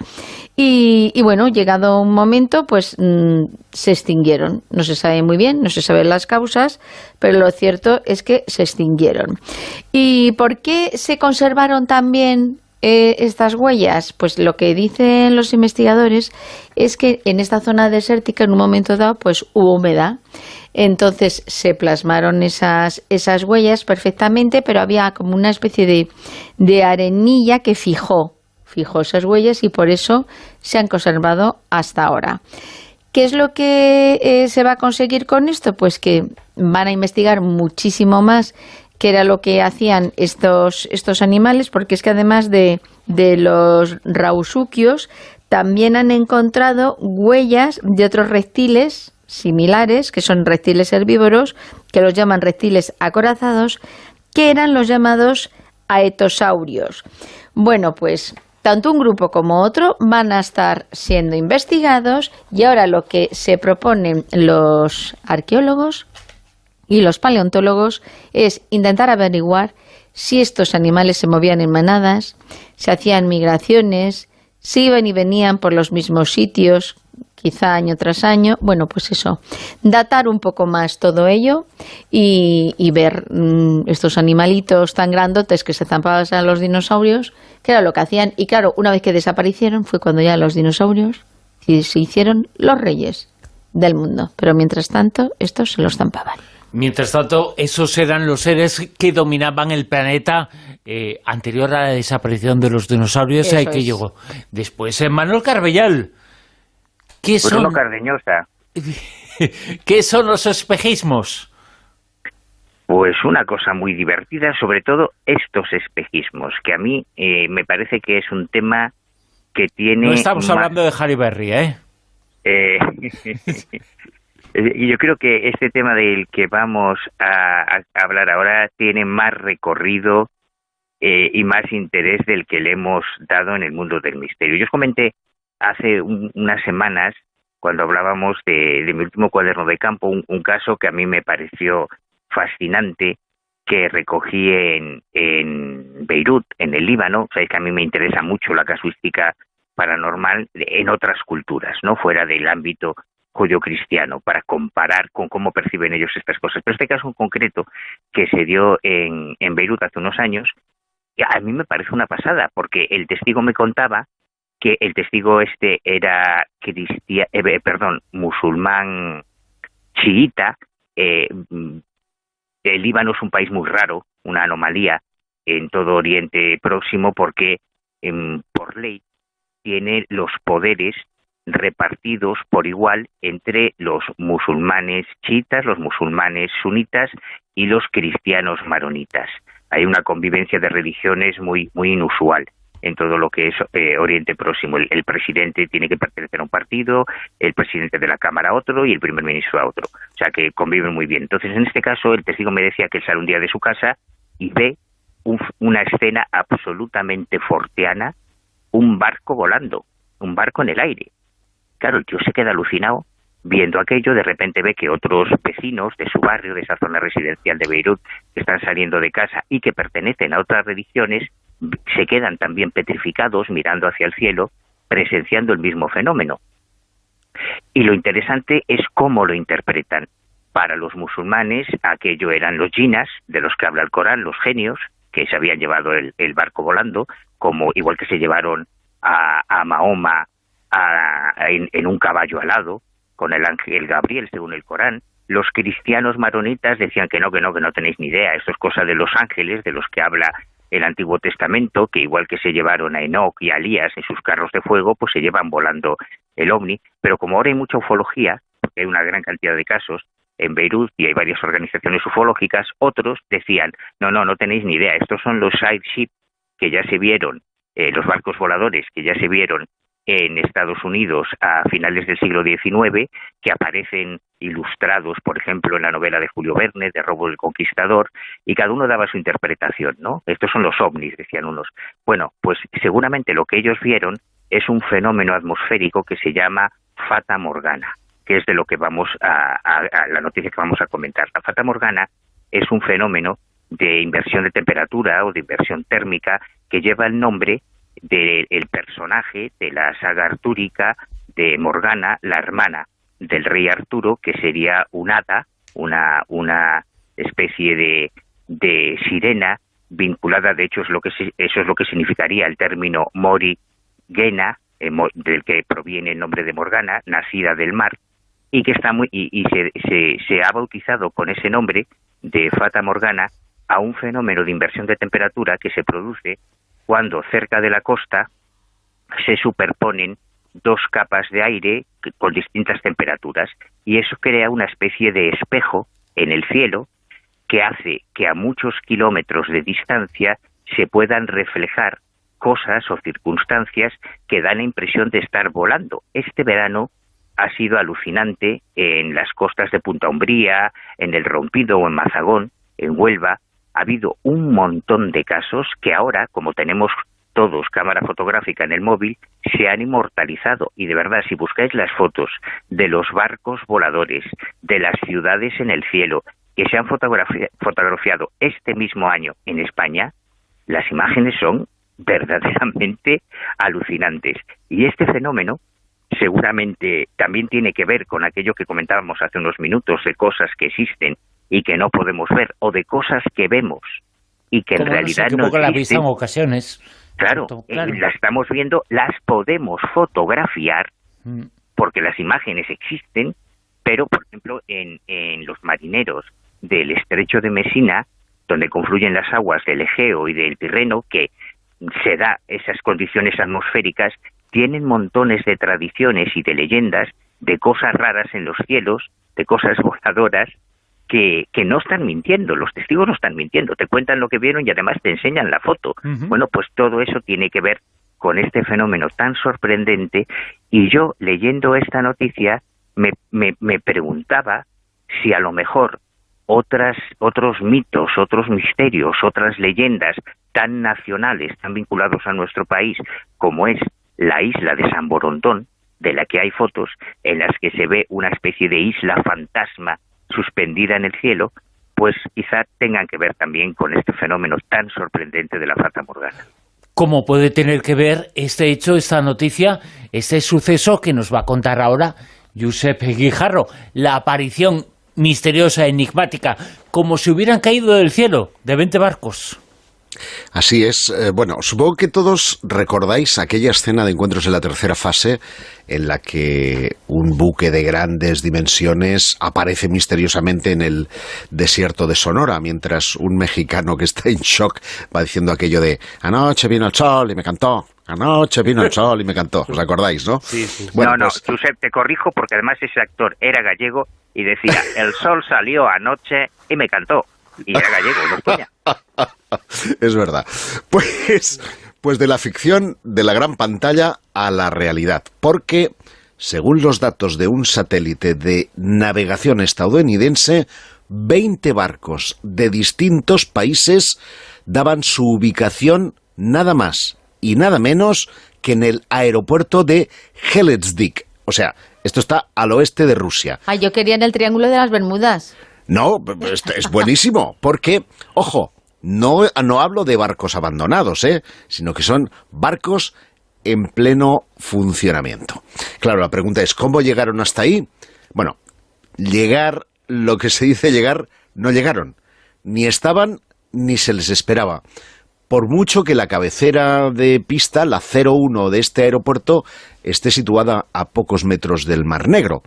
y bueno, llegado un momento, pues se extinguieron. No se sabe muy bien, no se saben las causas, pero lo cierto es que se extinguieron. ¿Y por qué se conservaron también estas huellas? Pues lo que dicen los investigadores es que en esta zona desértica en un momento dado pues hubo humedad, entonces se plasmaron esas huellas perfectamente, pero había como una especie de arenilla que fijó esas huellas y por eso se han conservado hasta ahora. ¿Qué es lo que se va a conseguir con esto? Pues que van a investigar muchísimo más qué era lo que hacían estos animales, porque es que además de los rausuquios, también han encontrado huellas de otros reptiles similares, que son reptiles herbívoros, que los llaman reptiles acorazados, que eran los llamados aetosaurios. Bueno, pues tanto un grupo como otro van a estar siendo investigados y ahora lo que se proponen los arqueólogos y los paleontólogos es intentar averiguar si estos animales se movían en manadas, si hacían migraciones, si iban y venían por los mismos sitios, quizá año tras año. Bueno, pues eso, datar un poco más todo ello y ver estos animalitos tan grandotes que se zampaban a los dinosaurios, qué era lo que hacían. Y claro, una vez que desaparecieron fue cuando ya los dinosaurios se hicieron los reyes del mundo. Pero mientras tanto, estos se los zampaban. Mientras tanto, esos eran los seres que dominaban el planeta anterior a la desaparición de los dinosaurios, que llegó después. Manuel Carbellal, ¿qué son? Bruno Cardeñosa. ¿Qué son los espejismos? Pues una cosa muy divertida, sobre todo estos espejismos, que a mí me parece que es un tema que tiene... No estamos hablando de Halle Berry, ¿eh? Y yo creo que este tema del que vamos a hablar ahora tiene más recorrido y más interés del que le hemos dado en el mundo del misterio. Yo os comenté hace unas semanas, cuando hablábamos de mi último cuaderno de campo, un caso que a mí me pareció fascinante, que recogí en Beirut, en el Líbano. Sabéis que a mí me interesa mucho la casuística paranormal en otras culturas, ¿no? Fuera del ámbito judio-cristiano, para comparar con cómo perciben ellos estas cosas. Pero este caso en concreto, que se dio en Beirut hace unos años, a mí me parece una pasada, porque el testigo me contaba que el testigo era musulmán chiita. El Líbano es un país muy raro, una anomalía en todo Oriente Próximo, porque por ley tiene los poderes repartidos por igual entre los musulmanes chiitas, los musulmanes sunitas y los cristianos maronitas. Hay una convivencia de religiones muy, muy inusual en todo lo que es Oriente Próximo. El presidente tiene que pertenecer a un partido, el presidente de la Cámara a otro y el primer ministro a otro. O sea, que conviven muy bien. Entonces, en este caso, el testigo me decía que él sale un día de su casa y ve una escena absolutamente forteana, un barco volando, un barco en el aire. Claro, yo se queda alucinado viendo aquello. De repente ve que otros vecinos de su barrio, de esa zona residencial de Beirut, que están saliendo de casa y que pertenecen a otras religiones, se quedan también petrificados mirando hacia el cielo, presenciando el mismo fenómeno. Y lo interesante es cómo lo interpretan. Para los musulmanes, aquello eran los jinas, de los que habla el Corán, los genios, que se habían llevado el barco volando, como igual que se llevaron a Mahoma en un caballo alado, con el ángel Gabriel, según el Corán. Los cristianos maronitas decían que no tenéis ni idea, esto es cosa de los ángeles, de los que habla el Antiguo Testamento, que igual que se llevaron a Enoc y a Elías en sus carros de fuego, pues se llevan volando el ovni. Pero como ahora hay mucha ufología, porque hay una gran cantidad de casos en Beirut y hay varias organizaciones ufológicas, otros decían, no tenéis ni idea, estos son los side ship que ya se vieron, los barcos voladores que ya se vieron en Estados Unidos a finales del siglo XIX, que aparecen ilustrados, por ejemplo, en la novela de Julio Verne, de Robo el Conquistador, y cada uno daba su interpretación, ¿no? Estos son los ovnis, decían unos. Bueno, pues seguramente lo que ellos vieron es un fenómeno atmosférico que se llama Fata Morgana, que es de lo que vamos a la noticia que vamos a comentar. La Fata Morgana es un fenómeno de inversión de temperatura o de inversión térmica que lleva el nombre del personaje de la saga artúrica de Morgana, la hermana del rey Arturo, que sería un hada, una especie de sirena vinculada, de hecho eso es lo que significaría el término Mori Gena, del que proviene el nombre de Morgana, nacida del mar, y que está se ha bautizado con ese nombre de Fata Morgana a un fenómeno de inversión de temperatura que se produce cuando cerca de la costa se superponen dos capas de aire con distintas temperaturas, y eso crea una especie de espejo en el cielo que hace que a muchos kilómetros de distancia se puedan reflejar cosas o circunstancias que dan la impresión de estar volando. Este verano ha sido alucinante en las costas de Punta Umbría, en El Rompido o en Mazagón, en Huelva. Ha habido un montón de casos que ahora, como tenemos todos cámara fotográfica en el móvil, se han inmortalizado. Y de verdad, si buscáis las fotos de los barcos voladores, de las ciudades en el cielo, que se han fotografiado este mismo año en España, las imágenes son verdaderamente alucinantes. Y este fenómeno seguramente también tiene que ver con aquello que comentábamos hace unos minutos, de cosas que existen y que no podemos ver, o de cosas que vemos y que en realidad no existen. La vista en ocasiones. Claro, las estamos viendo, las podemos fotografiar porque las imágenes existen, pero por ejemplo en los marineros del estrecho de Mesina, donde confluyen las aguas del Egeo y del Tirreno, que se da esas condiciones atmosféricas, tienen montones de tradiciones y de leyendas de cosas raras en los cielos, de cosas voladoras, que no están mintiendo, los testigos no están mintiendo, te cuentan lo que vieron y además te enseñan la foto. Bueno, pues todo eso tiene que ver con este fenómeno tan sorprendente, y yo leyendo esta noticia me preguntaba si a lo mejor otros mitos, otros misterios, otras leyendas tan nacionales, tan vinculados a nuestro país, como es la isla de San Borondón, de la que hay fotos en las que se ve una especie de isla fantasma suspendida en el cielo, pues quizá tengan que ver también con este fenómeno tan sorprendente de la Fata Morgana. ¿Cómo puede tener que ver este hecho, esta noticia, este suceso que nos va a contar ahora Josep Guijarro? La aparición misteriosa, enigmática, como si hubieran caído del cielo, de 20 barcos. Así es. Bueno, supongo que todos recordáis aquella escena de Encuentros en la tercera fase en la que un buque de grandes dimensiones aparece misteriosamente en el desierto de Sonora, mientras un mexicano que está en shock va diciendo aquello de «Anoche vino el sol y me cantó». Anoche vino el sol y me cantó. ¿Os acordáis, no? Sí. Bueno, no, pues... Josep, te corrijo porque además ese actor era gallego y decía «El sol salió anoche y me cantó». Y era gallego, no coña. Es verdad. Pues de la ficción de la gran pantalla a la realidad. Porque, según los datos de un satélite de navegación estadounidense, 20 barcos de distintos países daban su ubicación nada más y nada menos que en el aeropuerto de Helensvik. O sea, esto está al oeste de Rusia. Ah, yo quería en el Triángulo de las Bermudas. No, es buenísimo, porque, ojo, no hablo de barcos abandonados, sino que son barcos en pleno funcionamiento. Claro, la pregunta es, ¿cómo llegaron hasta ahí? Bueno, lo que se dice llegar, no llegaron. Ni estaban, ni se les esperaba. Por mucho que la cabecera de pista, la 01 de este aeropuerto, esté situada a pocos metros del Mar Negro.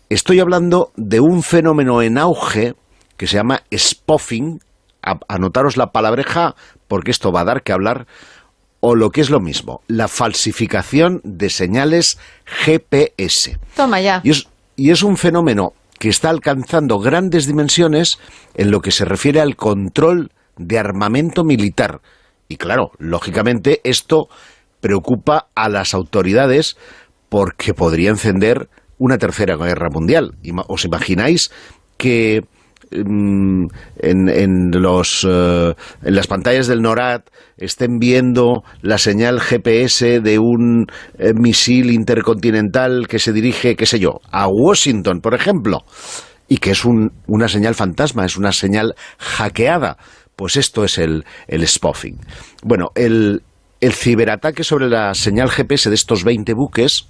Estoy hablando de un fenómeno en auge que se llama spoofing. Anotaros la palabreja porque esto va a dar que hablar, o lo que es lo mismo, la falsificación de señales GPS. Toma ya. Y es un fenómeno que está alcanzando grandes dimensiones en lo que se refiere al control de armamento militar. Y claro, lógicamente esto preocupa a las autoridades porque podría encender una tercera guerra mundial. ¿Os imagináis que en las pantallas del NORAD estén viendo la señal GPS de un misil intercontinental que se dirige, qué sé yo, a Washington, por ejemplo, y que es una señal fantasma, es una señal hackeada. Pues esto es el spoofing. Bueno, el ciberataque sobre la señal GPS de estos 20 buques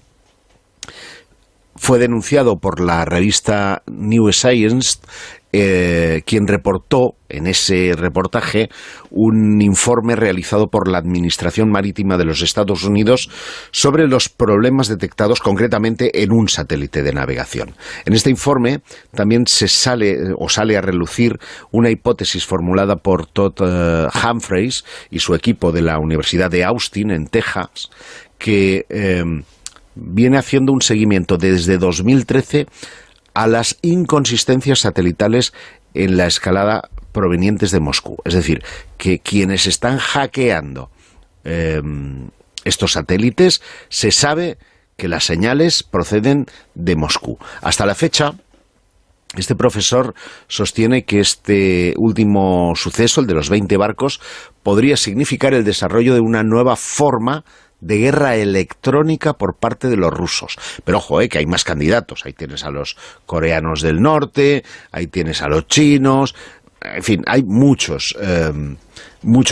fue denunciado por la revista New Science, quien reportó en ese reportaje un informe realizado por la Administración Marítima de los Estados Unidos sobre los problemas detectados concretamente en un satélite de navegación. En este informe también sale a relucir una hipótesis formulada por Todd Humphreys y su equipo de la Universidad de Austin, en Texas, que viene haciendo un seguimiento desde 2013 a las inconsistencias satelitales en la escalada provenientes de Moscú. Es decir, que quienes están hackeando estos satélites, se sabe que las señales proceden de Moscú. Hasta la fecha, este profesor sostiene que este último suceso, el de los 20 barcos, podría significar el desarrollo de una nueva forma de guerra electrónica por parte de los rusos. Pero ojo, que hay más candidatos. Ahí tienes a los coreanos del norte, ahí tienes a los chinos, en fin, hay muchos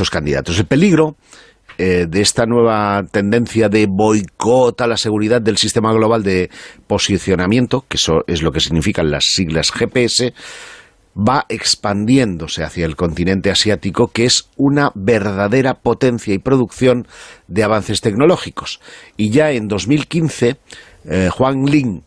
candidatos. El peligro de esta nueva tendencia de boicot a la seguridad del sistema global de posicionamiento, que eso es lo que significan las siglas GPS, va expandiéndose hacia el continente asiático, que es una verdadera potencia y producción de avances tecnológicos. Y ya en 2015, Huang Lin,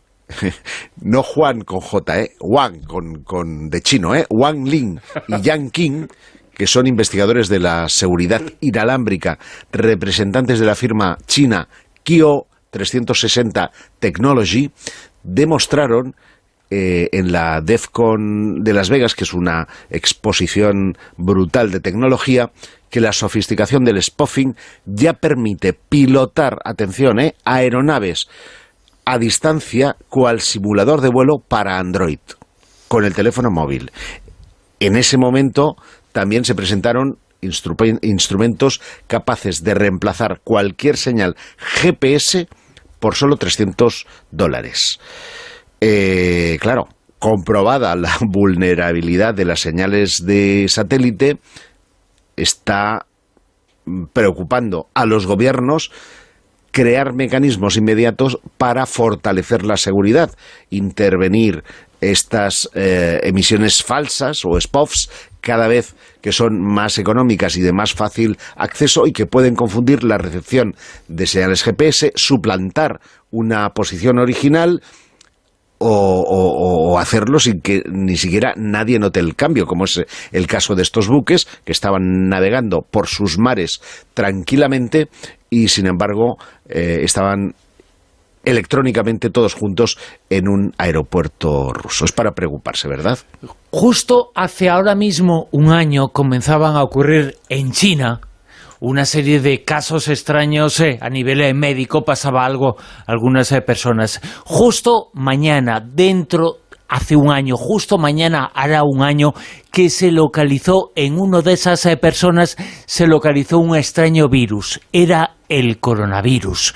no Juan con J, Wang con de chino, Wang Lin y Yang Qing, que son investigadores de la seguridad inalámbrica, representantes de la firma china Kio 360 Technology, demostraron en la DEFCON de Las Vegas, que es una exposición brutal de tecnología, que la sofisticación del spoofing ya permite pilotar, atención, aeronaves a distancia cual simulador de vuelo para Android, con el teléfono móvil. En ese momento también se presentaron instrumentos capaces de reemplazar cualquier señal GPS por solo $300. Claro, comprobada la vulnerabilidad de las señales de satélite, está preocupando a los gobiernos crear mecanismos inmediatos para fortalecer la seguridad, intervenir estas emisiones falsas o spoofs cada vez que son más económicas y de más fácil acceso y que pueden confundir la recepción de señales GPS, suplantar una posición original o hacerlo sin que ni siquiera nadie note el cambio, como es el caso de estos buques que estaban navegando por sus mares tranquilamente y sin embargo estaban electrónicamente todos juntos en un aeropuerto ruso. Es para preocuparse, ¿verdad? Justo hace ahora mismo un año comenzaban a ocurrir en China una serie de casos extraños a nivel médico, pasaba algo a algunas personas. Justo mañana, hace un año, justo mañana hará un año que se localizó en una de esas personas, se localizó un extraño virus. Era el coronavirus.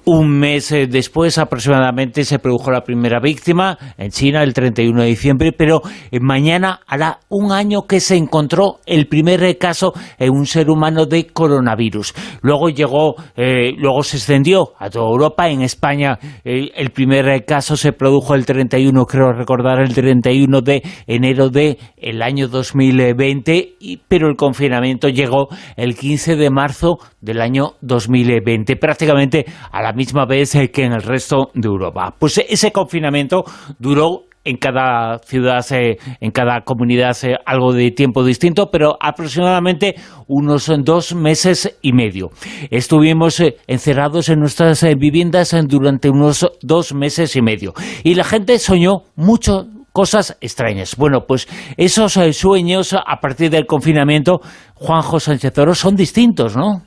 Un mes después aproximadamente se produjo la primera víctima en China, el 31 de diciembre, pero mañana hará un año que se encontró el primer caso en un ser humano de coronavirus. Luego luego se extendió a toda Europa. En España el primer caso se produjo el 31, creo recordar, el 31 de enero del año 2020, pero el confinamiento llegó el 15 de marzo del año 2020, prácticamente a la misma vez que en el resto de Europa. Pues ese confinamiento duró en cada ciudad, en cada comunidad, algo de tiempo distinto, pero aproximadamente unos 2 meses y medio. Estuvimos encerrados en nuestras viviendas durante unos 2 meses y medio. Y la gente soñó mucho cosas extrañas. Bueno, pues esos sueños a partir del confinamiento, Juanjo Sánchez Oro, son distintos, ¿no?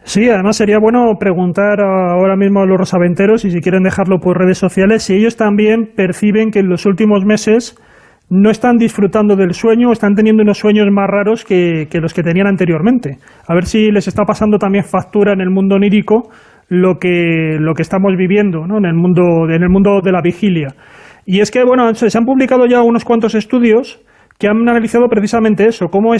Sí, además sería bueno preguntar ahora mismo a los rosaventeros, y si quieren dejarlo por redes sociales, si ellos también perciben que en los últimos meses no están disfrutando del sueño, están teniendo unos sueños más raros que los que tenían anteriormente. A ver si les está pasando también factura en el mundo onírico lo que estamos viviendo, ¿no? en el mundo de la vigilia. Y es que, bueno, se han publicado ya unos cuantos estudios que han analizado precisamente eso, cómo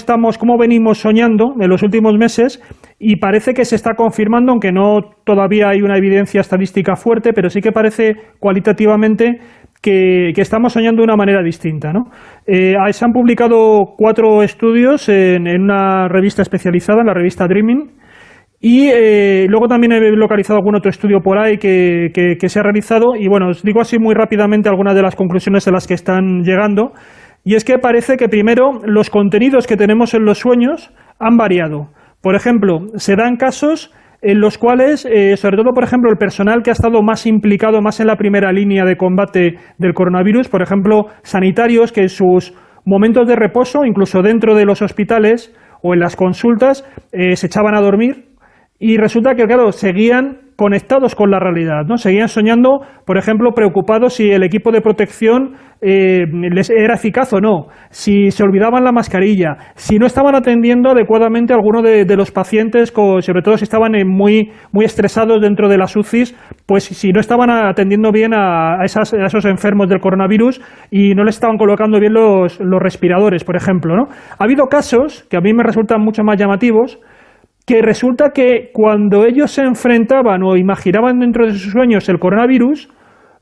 venimos soñando en los últimos meses, y parece que se está confirmando, aunque no todavía hay una evidencia estadística fuerte, pero sí que parece cualitativamente que estamos soñando de una manera distinta, ¿no? Se han publicado 4 estudios en una revista especializada, en la revista Dreaming, y luego también he localizado algún otro estudio por ahí que se ha realizado, y bueno, os digo así muy rápidamente algunas de las conclusiones a las que están llegando. Y es que parece que primero los contenidos que tenemos en los sueños han variado. Por ejemplo, se dan casos en los cuales, sobre todo, por ejemplo, el personal que ha estado más implicado, más en la primera línea de combate del coronavirus, por ejemplo, sanitarios que en sus momentos de reposo, incluso dentro de los hospitales o en las consultas, se echaban a dormir, y resulta que, claro, seguían conectados con la realidad, ¿no? Seguían soñando, por ejemplo, preocupados si el equipo de protección les era eficaz o no, si se olvidaban la mascarilla, si no estaban atendiendo adecuadamente a alguno de los pacientes, sobre todo si estaban muy estresados dentro de las UCIs, pues si no estaban atendiendo bien a esos enfermos del coronavirus y no les estaban colocando bien los respiradores, por ejemplo, ¿no? Ha habido casos que a mí me resultan mucho más llamativos, que resulta que cuando ellos se enfrentaban o imaginaban dentro de sus sueños el coronavirus,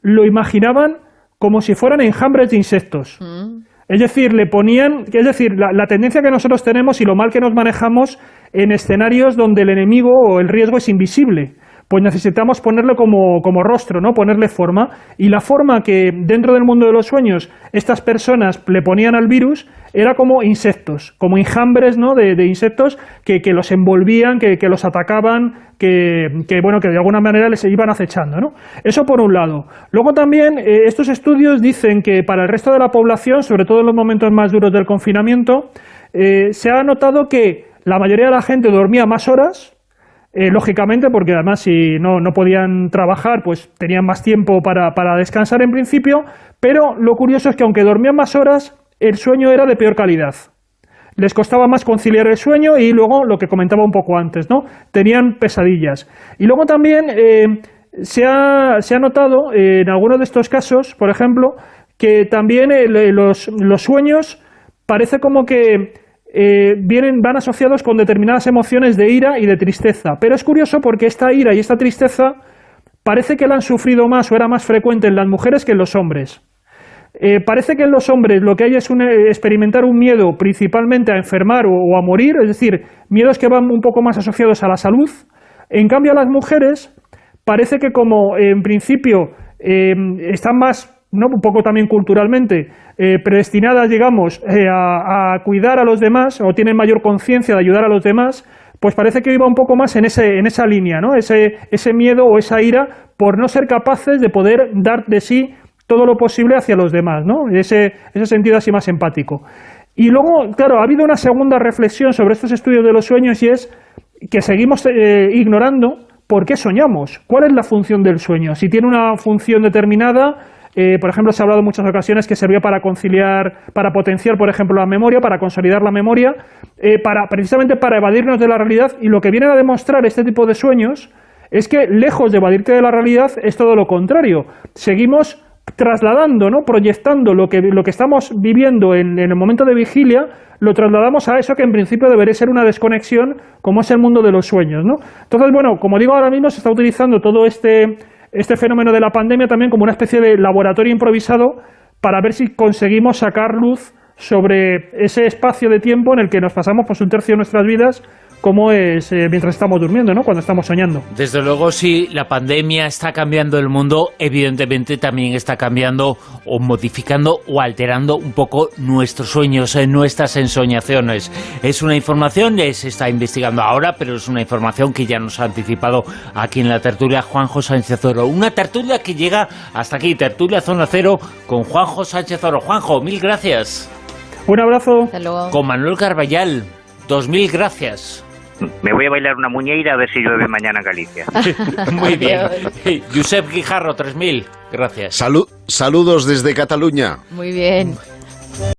lo imaginaban como si fueran enjambres de insectos. Es decir, la tendencia que nosotros tenemos y lo mal que nos manejamos en escenarios donde el enemigo o el riesgo es invisible. Pues necesitamos ponerle como rostro, ¿no? Ponerle forma. Y la forma que dentro del mundo de los sueños estas personas le ponían al virus era como insectos, como enjambres, ¿no? de insectos que los envolvían, que los atacaban, que de alguna manera les iban acechando, ¿no? Eso por un lado. Luego también estos estudios dicen que para el resto de la población, sobre todo en los momentos más duros del confinamiento, se ha notado que la mayoría de la gente dormía más horas. Lógicamente, porque además si no podían trabajar, pues tenían más tiempo para descansar en principio, pero lo curioso es que aunque dormían más horas, el sueño era de peor calidad. Les costaba más conciliar el sueño y luego lo que comentaba un poco antes, ¿no? Tenían pesadillas. Y luego también se ha notado en algunos de estos casos, por ejemplo, que también los sueños parece como que van asociados con determinadas emociones de ira y de tristeza. Pero es curioso porque esta ira y esta tristeza parece que la han sufrido más o era más frecuente en las mujeres que en los hombres. Parece que en los hombres lo que hay es experimentar un miedo principalmente a enfermar o a morir, es decir, miedos que van un poco más asociados a la salud. En cambio, a las mujeres parece que como en principio están más, ¿no? Un poco también culturalmente predestinadas, digamos, a cuidar a los demás o tienen mayor conciencia de ayudar a los demás, pues parece que iba un poco más en esa línea, ¿no? Ese miedo o esa ira por no ser capaces de poder dar de sí todo lo posible hacia los demás, ¿no? Ese sentido así más empático. Y luego, claro, ha habido una segunda reflexión sobre estos estudios de los sueños y es que seguimos ignorando por qué soñamos, cuál es la función del sueño, si tiene una función determinada. Por ejemplo, se ha hablado en muchas ocasiones que servía para potenciar, por ejemplo, la memoria, para consolidar la memoria, precisamente para evadirnos de la realidad. Y lo que vienen a demostrar este tipo de sueños es que, lejos de evadirte de la realidad, es todo lo contrario. Seguimos trasladando, ¿no? Proyectando lo que estamos viviendo en el momento de vigilia, lo trasladamos a eso que en principio debería ser una desconexión, como es el mundo de los sueños, ¿no? Entonces, bueno, como digo, ahora mismo se está utilizando todo este fenómeno de la pandemia también como una especie de laboratorio improvisado para ver si conseguimos sacar luz sobre ese espacio de tiempo en el que nos pasamos pues un tercio de nuestras vidas, como es mientras estamos durmiendo, ¿no? Cuando estamos soñando. Desde luego, si la pandemia está cambiando el mundo, evidentemente también está cambiando o modificando o alterando un poco nuestros sueños, nuestras ensoñaciones. Es una información que se está investigando ahora, pero es una información que ya nos ha anticipado aquí en la tertulia Juanjo Sánchez Oro. Una tertulia que llega hasta aquí, tertulia Zona Cero con Juanjo Sánchez Oro. Juanjo, mil gracias. Un abrazo. Hasta luego. Con Manuel Carballal, 2000 gracias. Me voy a bailar una muñeira a ver si llueve mañana en Galicia. Muy bien. Josep Guijarro, 3000. Gracias. Saludos desde Cataluña. Muy bien.